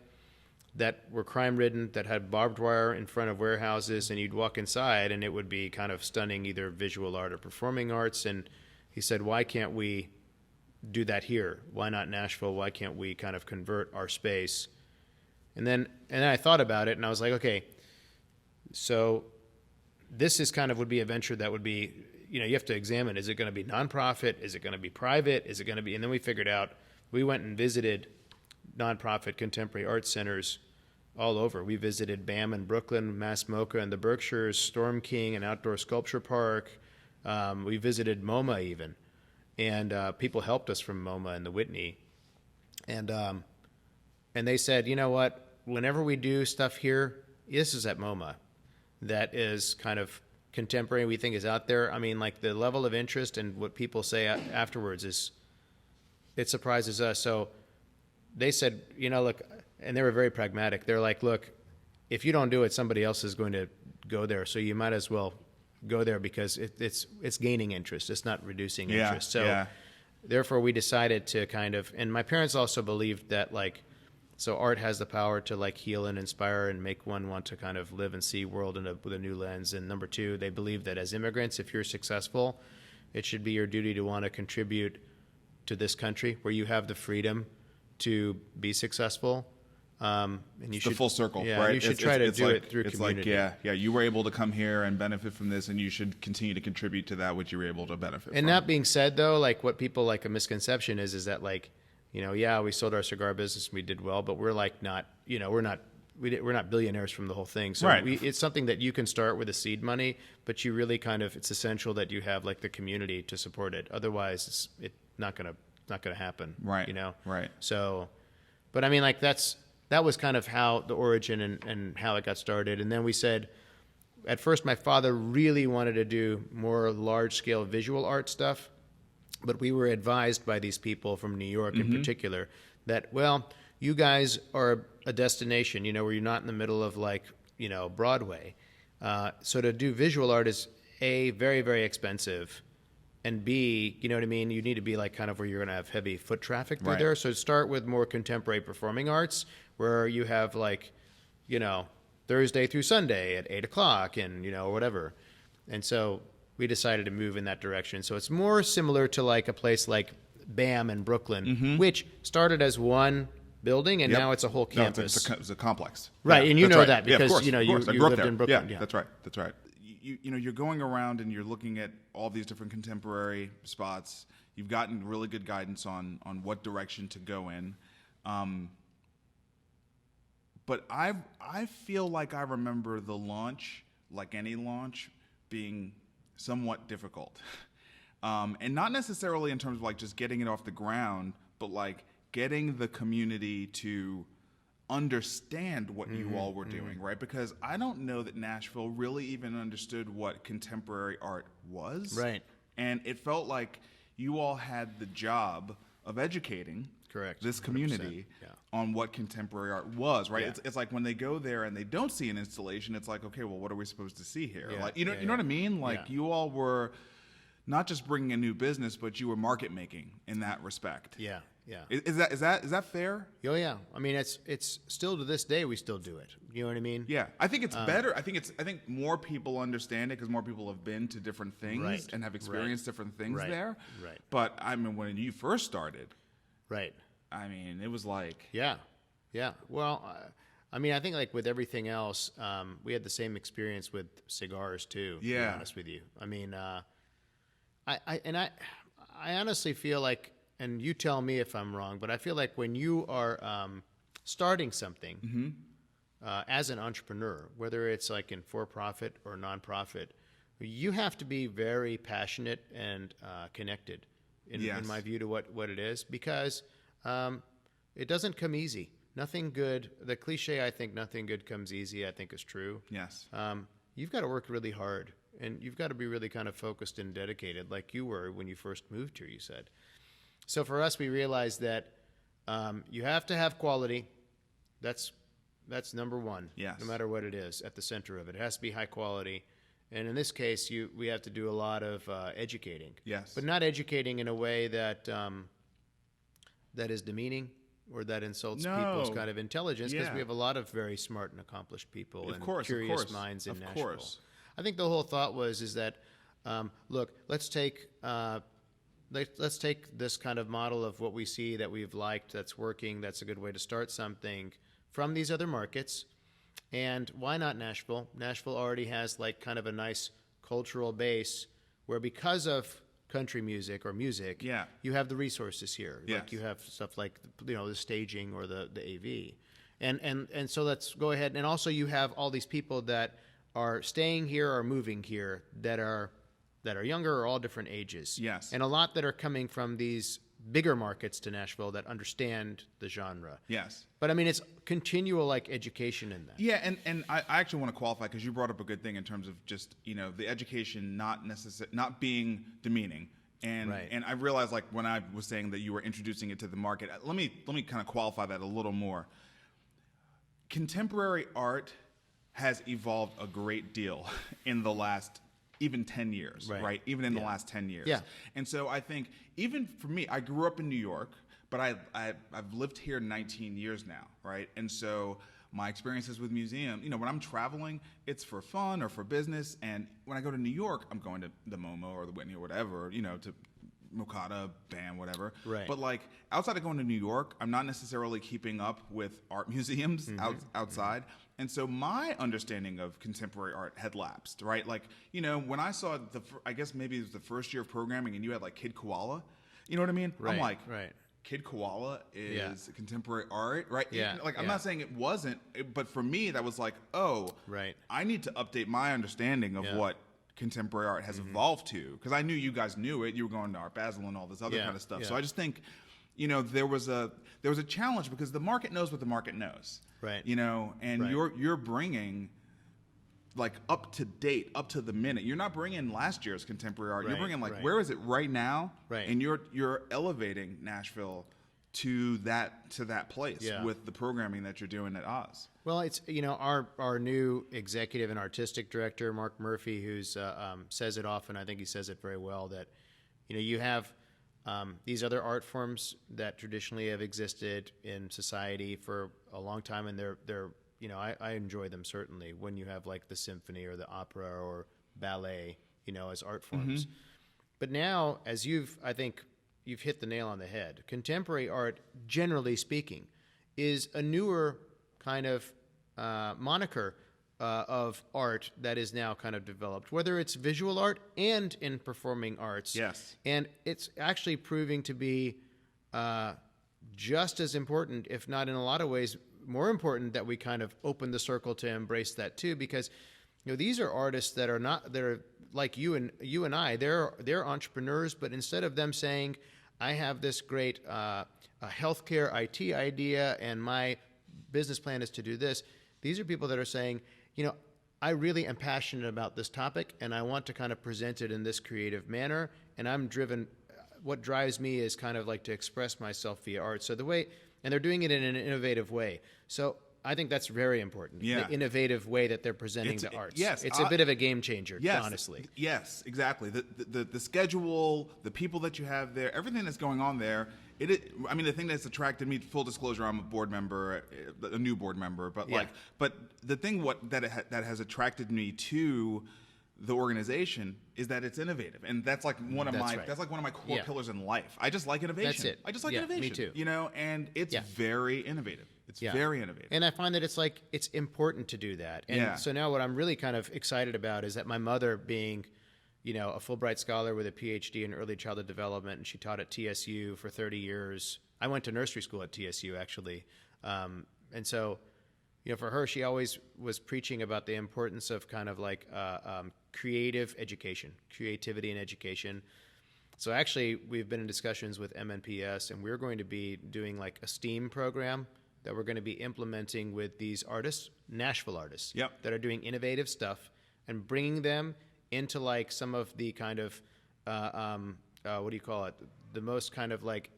that were crime-ridden, that had barbed wire in front of warehouses, and you'd walk inside and it would be kind of stunning, either visual art or performing arts. And he said, why can't we do that here? Why not Nashville? Why can't we kind of convert our space? And then I thought about it, and I was like, okay, so this is kind of would be a venture that would be, you have to examine, is it going to be nonprofit? Is it going to be private? Is it going to be, and then we figured out, we went and visited nonprofit contemporary art centers all over. We visited BAM in Brooklyn, Mass MoCA in the Berkshires, Storm King, an outdoor sculpture park. We visited MoMA even. And people helped us from MoMA and the Whitney. And they said, you know what, whenever we do stuff here, this is at MoMA, that is kind of contemporary, we think is out there. I mean, like the level of interest and what people say afterwards it surprises us. So they said, look, and they were very pragmatic. They're like, look, if you don't do it, somebody else is going to go there. So you might as well go there because it's gaining interest. It's not reducing interest. So therefore we decided to kind of, and my parents also believed that like, so art has the power to like heal and inspire and make one want to kind of live and see world with a new lens. And number two, they believe that as immigrants, if you're successful, it should be your duty to want to contribute to this country where you have the freedom to be successful. And you it's should, the full circle, yeah, right? You should try to do it through community. It's like, you were able to come here and benefit from this, and you should continue to contribute to that which you were able to benefit from. And that being said, though, like what people like a misconception is that like, we sold our cigar business and we did well, but we're like not, we're not billionaires from the whole thing. So right. It's something that you can start with a seed money, but you really kind of, it's essential that you have like the community to support it. Otherwise, it's not gonna happen. Right. Right. So, but I mean, like that was kind of how the origin and how it got started. And then we said, at first, my father really wanted to do more large-scale visual art stuff, but we were advised by these people from New York in particular that, well, you guys are a destination, where you're not in the middle of like, Broadway. So to do visual art is A, very, very expensive, and B, you know what I mean? You need to be like kind of where you're going to have heavy foot traffic through there. So start with more contemporary performing arts where you have like, Thursday through Sunday at 8 o'clock and, whatever. And so we decided to move in that direction. So it's more similar to like a place like BAM in Brooklyn, which started as one building and now it's a whole campus. No, it's a complex. Right, and that's right. that because, of course, you lived in Brooklyn. Yeah, that's right. You're going around and you're looking at all these different contemporary spots. You've gotten really good guidance on what direction to go in. But I feel like I remember the launch, like any launch, being somewhat difficult. And not necessarily in terms of like just getting it off the ground, but like getting the community to understand what you all were doing, right? Because I don't know that Nashville really even understood what contemporary art was. Right. And it felt like you all had the job of educating this community on what contemporary art was, right? Yeah. It's like when they go there and they don't see an installation, it's like, okay, well, what are we supposed to see here? Yeah. Like, you know what I mean? Like you all were not just bringing a new business, but you were market making in that respect. Yeah. Yeah. Is that fair? Oh yeah. I mean, it's still to this day we still do it. You know what I mean? Yeah. I think it's better. I think more people understand it because more people have been to different things and have experienced different things there. Right. But I mean, when you first started, right. I mean, it was like yeah. Well, I mean, I think like with everything else, we had the same experience with cigars too. To be honest with you, I mean, I honestly feel like. And you tell me if I'm wrong, but I feel like when you are starting something as an entrepreneur, whether it's like in for-profit or nonprofit, you have to be very passionate and connected, in my view, to what it is, because it doesn't come easy. Nothing good. The cliche, I think, nothing good comes easy, I think is true. Yes. You've got to work really hard, and you've got to be really kind of focused and dedicated, like you were when you first moved here, you said. So for us, we realized that you have to have quality. That's number one. Yes. No matter what it is, at the center of it. It has to be high quality. And in this case, we have to do a lot of educating. Yes. But not educating in a way that that is demeaning or that insults people's kind of intelligence, because we have a lot of very smart and accomplished people and curious minds in Nashville. Course. I think the whole thought is that, look, let's take this kind of model of what we see that we've liked, that's working, that's a good way to start something from these other markets. And why not Nashville? Nashville already has like kind of a nice cultural base where, because of country music or music, you have the resources here. Yes. Like you have stuff like the staging or the AV. And so let's go ahead. And also you have all these people that are staying here or moving here that are younger or all different ages. Yes. And a lot that are coming from these bigger markets to Nashville that understand the genre. Yes. But I mean, it's continual like education in that. Yeah, and I actually want to qualify, because you brought up a good thing in terms of just, the education not being demeaning. And and I realized, like, when I was saying that you were introducing it to the market, let me kind of qualify that a little more. Contemporary art has evolved a great deal in the last even 10 years, right? Even in the last 10 years. Yeah. And so I think, even for me, I grew up in New York, but I've lived here 19 years now, right? And so my experiences with museum, when I'm traveling, it's for fun or for business. And when I go to New York, I'm going to the MoMA or the Whitney or whatever, to Mokata, BAM, whatever. Right. But like, outside of going to New York, I'm not necessarily keeping up with art museums outside. And so my understanding of contemporary art had lapsed, right? Like, when I saw I guess maybe it was the first year of programming, and you had like Kid Koala, you know what I mean? Right, I'm like, right. Kid Koala is contemporary art, right? Yeah. I'm not saying it wasn't, but for me, that was like, I need to update my understanding of what contemporary art has evolved to, because I knew you guys knew it. You were going to Art Basel and all this other kind of stuff. So I just think, there was a challenge, because the market knows what the market knows, right? And you're bringing like up to date, up to the minute. You're not bringing last year's contemporary art. You're bringing like where is it right now? Right. And you're elevating Nashville to that place with the programming that you're doing at Oz. Well, it's our new executive and artistic director, Mark Murphy, who's says it often. I think he says it very well, that you have these other art forms that traditionally have existed in society for a long time, and they're I enjoy them certainly, when you have like the symphony or the opera or ballet, as art forms. But now, as I think you've hit the nail on the head. Contemporary art, generally speaking, is a newer kind of moniker of art that is now kind of developed, whether it's visual art and in performing arts. Yes. And it's actually proving to be just as important, if not in a lot of ways more important, that we kind of open the circle to embrace that too, because these are artists that are like you and I. They're entrepreneurs, but instead of them saying, I have this great healthcare IT idea and my business plan is to do this, these are people that are saying, I really am passionate about this topic and I want to kind of present it in this creative manner, and I'm driven. What drives me is kind of like to express myself via art. So and they're doing it in an innovative way. So I think that's very important. The innovative way that they're presenting the arts. Yes, it's a bit of a game changer, honestly. Yes, exactly. The schedule, the people that you have there, everything that's going on there. The thing that's attracted me, full disclosure, I'm a board member, a new board member, but the thing that has attracted me to the organization is that it's innovative, and that's like one of my core pillars in life. I just like innovation. That's it. I just like innovation. Me too. And it's very innovative. It's very innovative. And I find that it's important to do that. And so now what I'm really kind of excited about is that my mother, being, a Fulbright scholar with a PhD in early childhood development, and she taught at TSU for 30 years. I went to nursery school at TSU, actually. And so, for her, she always was preaching about the importance of kind of like creative education, creativity and education. So actually, we've been in discussions with MNPS, and we're going to be doing like a STEAM program that we're going to be implementing with these artists, Nashville artists, that are doing innovative stuff, and bringing them into like some of the kind of, what do you call it? The most kind of like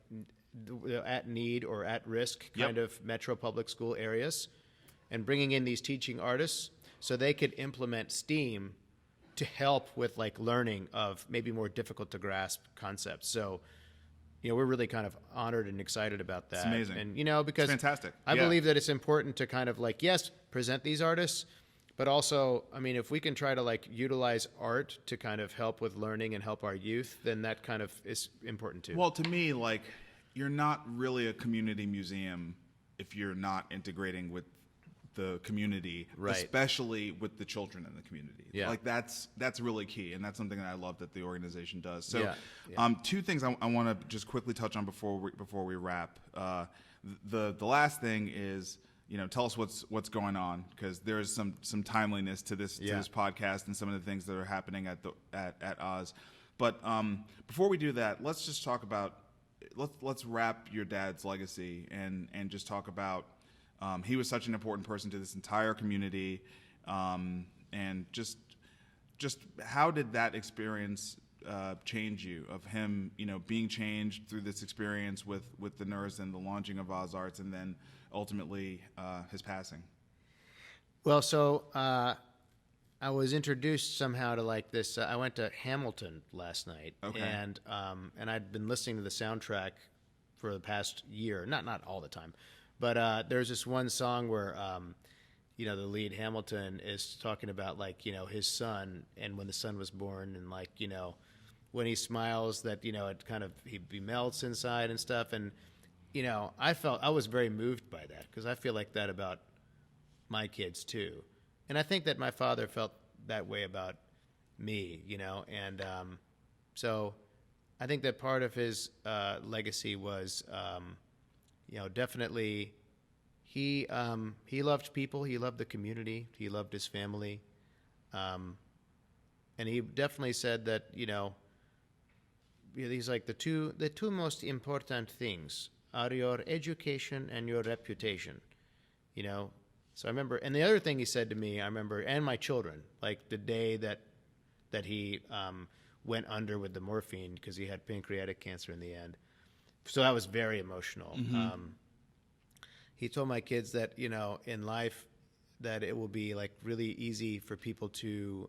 at need or at risk kind of metro public school areas, and bringing in these teaching artists so they could implement STEAM to help with like learning of maybe more difficult to grasp concepts. So, we're really kind of honored and excited about that. It's amazing. And, because it's fantastic. I believe that it's important to kind of like, yes, present these artists, but also, if we can try to like utilize art to kind of help with learning and help our youth, then that kind of is important too. Well, to me, like, you're not really a community museum if you're not integrating with the community, especially with the children in the community. Like that's really key, and that's something that I love that the organization does. So, two things I want to just quickly touch on before we wrap. The last thing is, tell us what's going on, because there is some timeliness to this podcast and some of the things that are happening at Oz. But before we do that, let's just talk about let's wrap your dad's legacy and just talk about. He was such an important person to this entire community, and just how did that experience change you, of him, being changed through this experience with the nurse and the launching of Oz Arts, and then ultimately his passing? Well, so I was introduced somehow to like this. I went to Hamilton last night, and I'd been listening to the soundtrack for the past year, not all the time. But there's this one song where, the lead Hamilton is talking about like, his son, and when the son was born, and like, when he smiles that, it kind of, he melts inside and stuff. And, I was very moved by that, because I feel like that about my kids too. And I think that my father felt that way about me, and so I think that part of his legacy was, definitely he loved people, he loved the community, he loved his family, and he definitely said that he's like the two most important things are your education and your reputation, So I remember, and the other thing he said to me, I remember, and my children, like the day that he went under with the morphine because he had pancreatic cancer in the end. So that was very emotional. Mm-hmm. He told my kids that, in life, that it will be like really easy for people to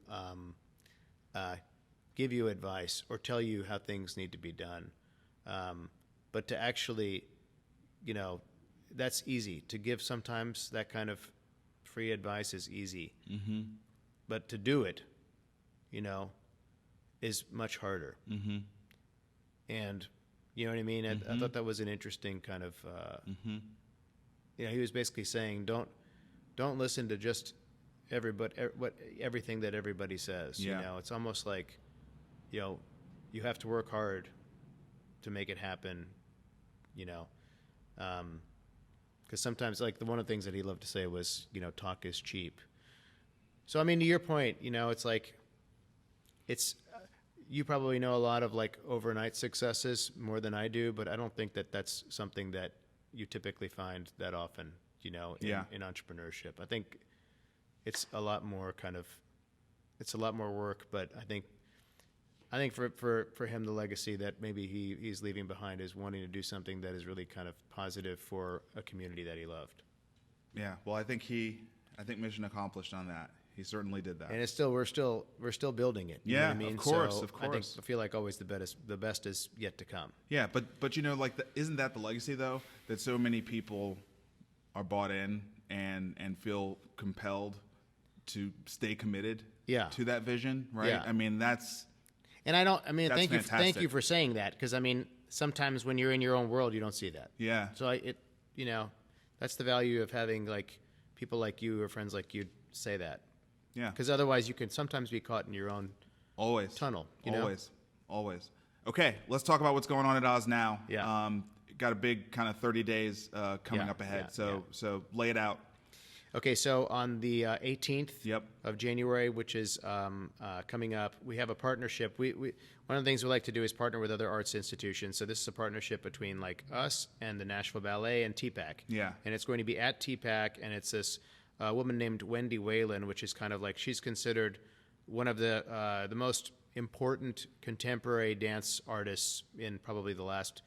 give you advice or tell you how things need to be done. But to actually, that's easy. To give sometimes that kind of free advice is easy. Mm-hmm. But to do it, is much harder. Mm-hmm. And you know what I mean? Mm-hmm. I thought that was an interesting kind of, he was basically saying, don't listen to just everything that everybody says. Yeah. It's almost like, you have to work hard to make it happen. Because sometimes, like one of the things that he loved to say was, talk is cheap. So I mean, to your point, it's like, you probably know a lot of like overnight successes more than I do, but I don't think that that's something that you typically find that often, in entrepreneurship. I think it's a lot more work, but I think for him, the legacy that maybe he's leaving behind is wanting to do something that is really kind of positive for a community that he loved. Yeah, well, I think mission accomplished on that. He certainly did that. And it's still we're still building it. You know what I mean? Of course, so of course. I feel like always the best is yet to come. Yeah, but isn't that the legacy though? That so many people are bought in and feel compelled to stay committed to that vision, right? Yeah. I mean, that's. And thank fantastic. you for saying that, because I mean, sometimes when you're in your own world, you don't see that. Yeah. So that's the value of having like people like you or friends like you say that. Yeah. Because otherwise, you can sometimes be caught in your own tunnel. Always. Okay, let's talk about what's going on at Oz now. Yeah. got a big kind of 30 days coming up ahead. So lay it out. Okay, so on the 18th of January, which is coming up, we have a partnership. We one of the things we like to do is partner with other arts institutions. So this is a partnership between like us and the Nashville Ballet and TPAC. Yeah. And it's going to be at TPAC, and it's this woman named Wendy Whalen, which is kind of like, she's considered one of the most important contemporary dance artists in probably the last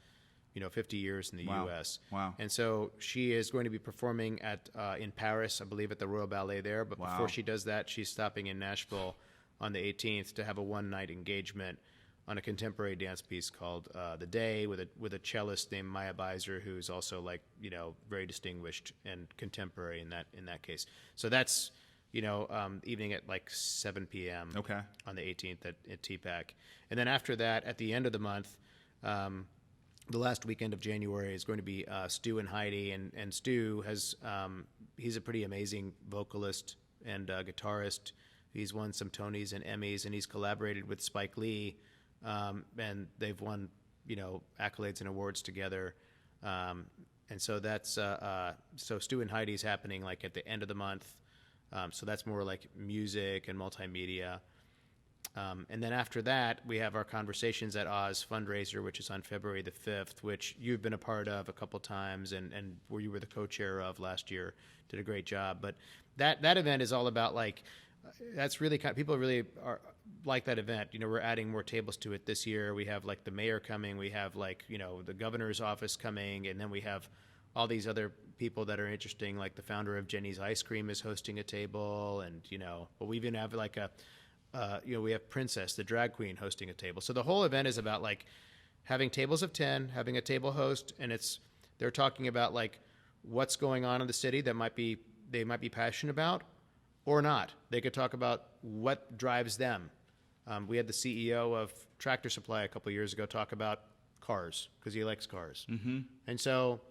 50 years in the U.S. Wow. And so she is going to be performing at in Paris, I believe, at the Royal Ballet there. But before she does that, she's stopping in Nashville on the 18th to have a one-night engagement on a contemporary dance piece called The Day with a cellist named Maya Beiser, who's also like, very distinguished and contemporary in that case. So that's, evening at like 7 p.m. On the 18th at TPAC. And then after that, at the end of the month, the last weekend of January is going to be Stu and Heidi, and Stu has he's a pretty amazing vocalist and guitarist. He's won some Tonys and Emmys, and he's collaborated with Spike Lee, and they've won accolades and awards together. And so that's so Stu and Heidi's happening like at the end of the month. So that's more like music and multimedia. And then after that, we have our Conversations at Oz fundraiser, which is on February the 5th, which you've been a part of a couple times and where you were the co-chair of last year. Did a great job. But that event is all about like, that's really kind of, people really are like that event. We're adding more tables to it this year. We have like the mayor coming. We have like, the governor's office coming. And then we have all these other people that are interesting, like the founder of Jenny's Ice Cream is hosting a table. And, but we even have like we have Princess, the drag queen, hosting a table. So the whole event is about like having tables of 10, having a table host, and they're talking about like what's going on in the city that they might be passionate about or not. They could talk about what drives them. We had the CEO of Tractor Supply a couple of years ago talk about cars because he likes cars. Mm-hmm. And so,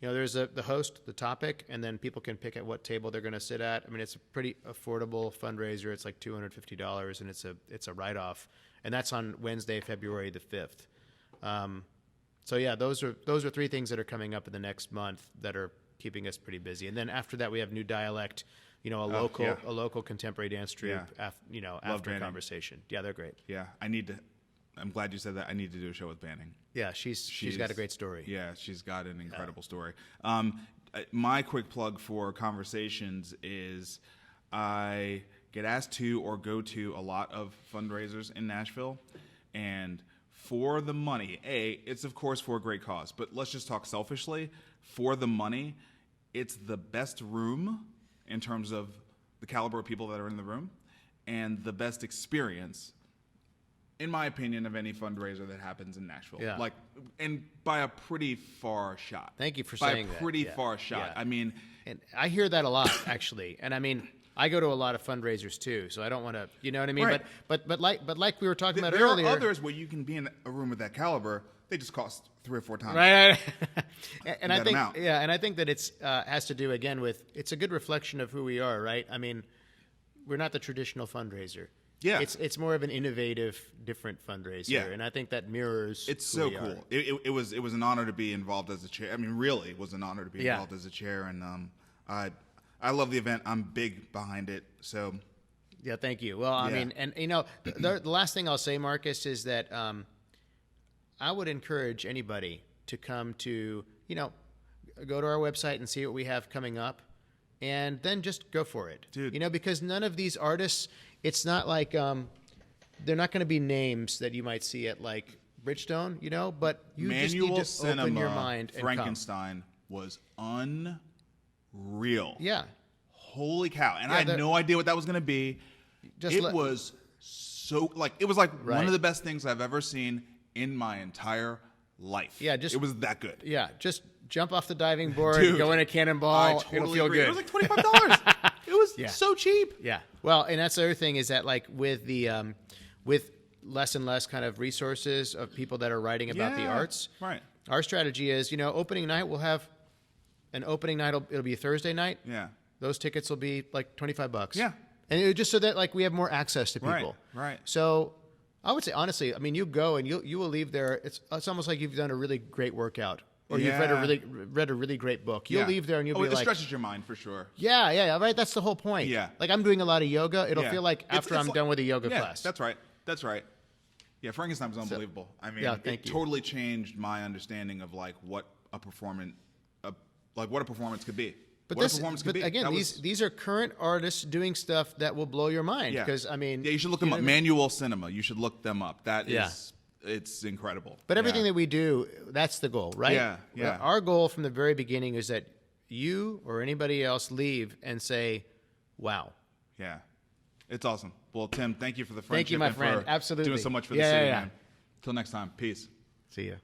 there's the host, the topic, and then people can pick at what table they're going to sit at. I mean, it's a pretty affordable fundraiser. It's like $250, and it's a write-off, and that's on Wednesday, February the 5th. So yeah, those are three things that are coming up in the next month that are keeping us pretty busy. And then after that, we have New Dialect, a local contemporary dance troupe. After Conversation. Yeah, they're great. Yeah, I'm glad you said that. I need to do a show with Banning. Yeah, she's got a great story. Yeah, she's got an incredible story. My quick plug for Conversations is I get asked to or go to a lot of fundraisers in Nashville, and for the money, it's of course for a great cause, but let's just talk selfishly. For the money, it's the best room in terms of the caliber of people that are in the room, and the best experience, in my opinion, of any fundraiser that happens in Nashville. Yeah. Like, and by a pretty far shot. Thank you for saying that. By a pretty far shot. Yeah. I mean, and I hear that a lot, actually. And I mean, I go to a lot of fundraisers too, so I don't want to, you know what I mean? Right. But like we were talking about there earlier. There are others where you can be in a room with that caliber. They just cost 3 or 4 times. Right. And I think, amount. and I think that it's has to do again with, it's a good reflection of who we are, right? I mean, we're not the traditional fundraiser. Yeah, it's more of an innovative, different fundraiser. Yeah, and I think that mirrors. It's so cool. It was an honor to be involved as a chair. I mean, really, it was an honor to be involved as a chair, and I love the event. I'm big behind it. So, yeah, thank you. Well, I mean, and the last thing I'll say, Marcus, is that I would encourage anybody to come to go to our website and see what we have coming up, and then just go for it, dude. Because none of these artists. It's not like they're not going to be names that you might see at like Bridgestone, but you Manual just need to open your mind and Frankenstein was unreal. Yeah. Holy cow. And I had no idea what that was going to be. It was one of the best things I've ever seen in my entire life. Yeah, it was that good. Yeah, just jump off the diving board, go in a cannonball, I totally it'll feel agree. good. It was like $25. It was so cheap. Yeah. Well, and that's the other thing is that like with the with less and less kind of resources of people that are writing about the arts. Right. Our strategy is, opening night we'll have an opening night. It'll be a Thursday night. Yeah. Those tickets will be like $25. Yeah. And just so that like we have more access to people. Right. So I would say honestly, I mean, you go and you will leave there. It's almost like you've done a really great workout or you've read a really great book. You'll leave there and you'll be it like, stretches your mind for sure. Yeah, right. That's the whole point. Yeah. Like I'm doing a lot of yoga. It'll feel like after I'm done with a yoga class. That's right. Yeah, Frankenstein was unbelievable. I mean, it totally changed my understanding of like what a performance could be. But again, these are current artists doing stuff that will blow your mind. Because I mean, you should look them up. Manual cinema. You should look them up. That is, it's incredible. But everything that we do, that's the goal, right? Yeah. Our goal from the very beginning is that you or anybody else leave and say, "Wow." Yeah, it's awesome. Well, Tim, thank you for the friendship. Thank you, my friend. Absolutely. Doing so much for the city, man. Till next time. Peace. See ya.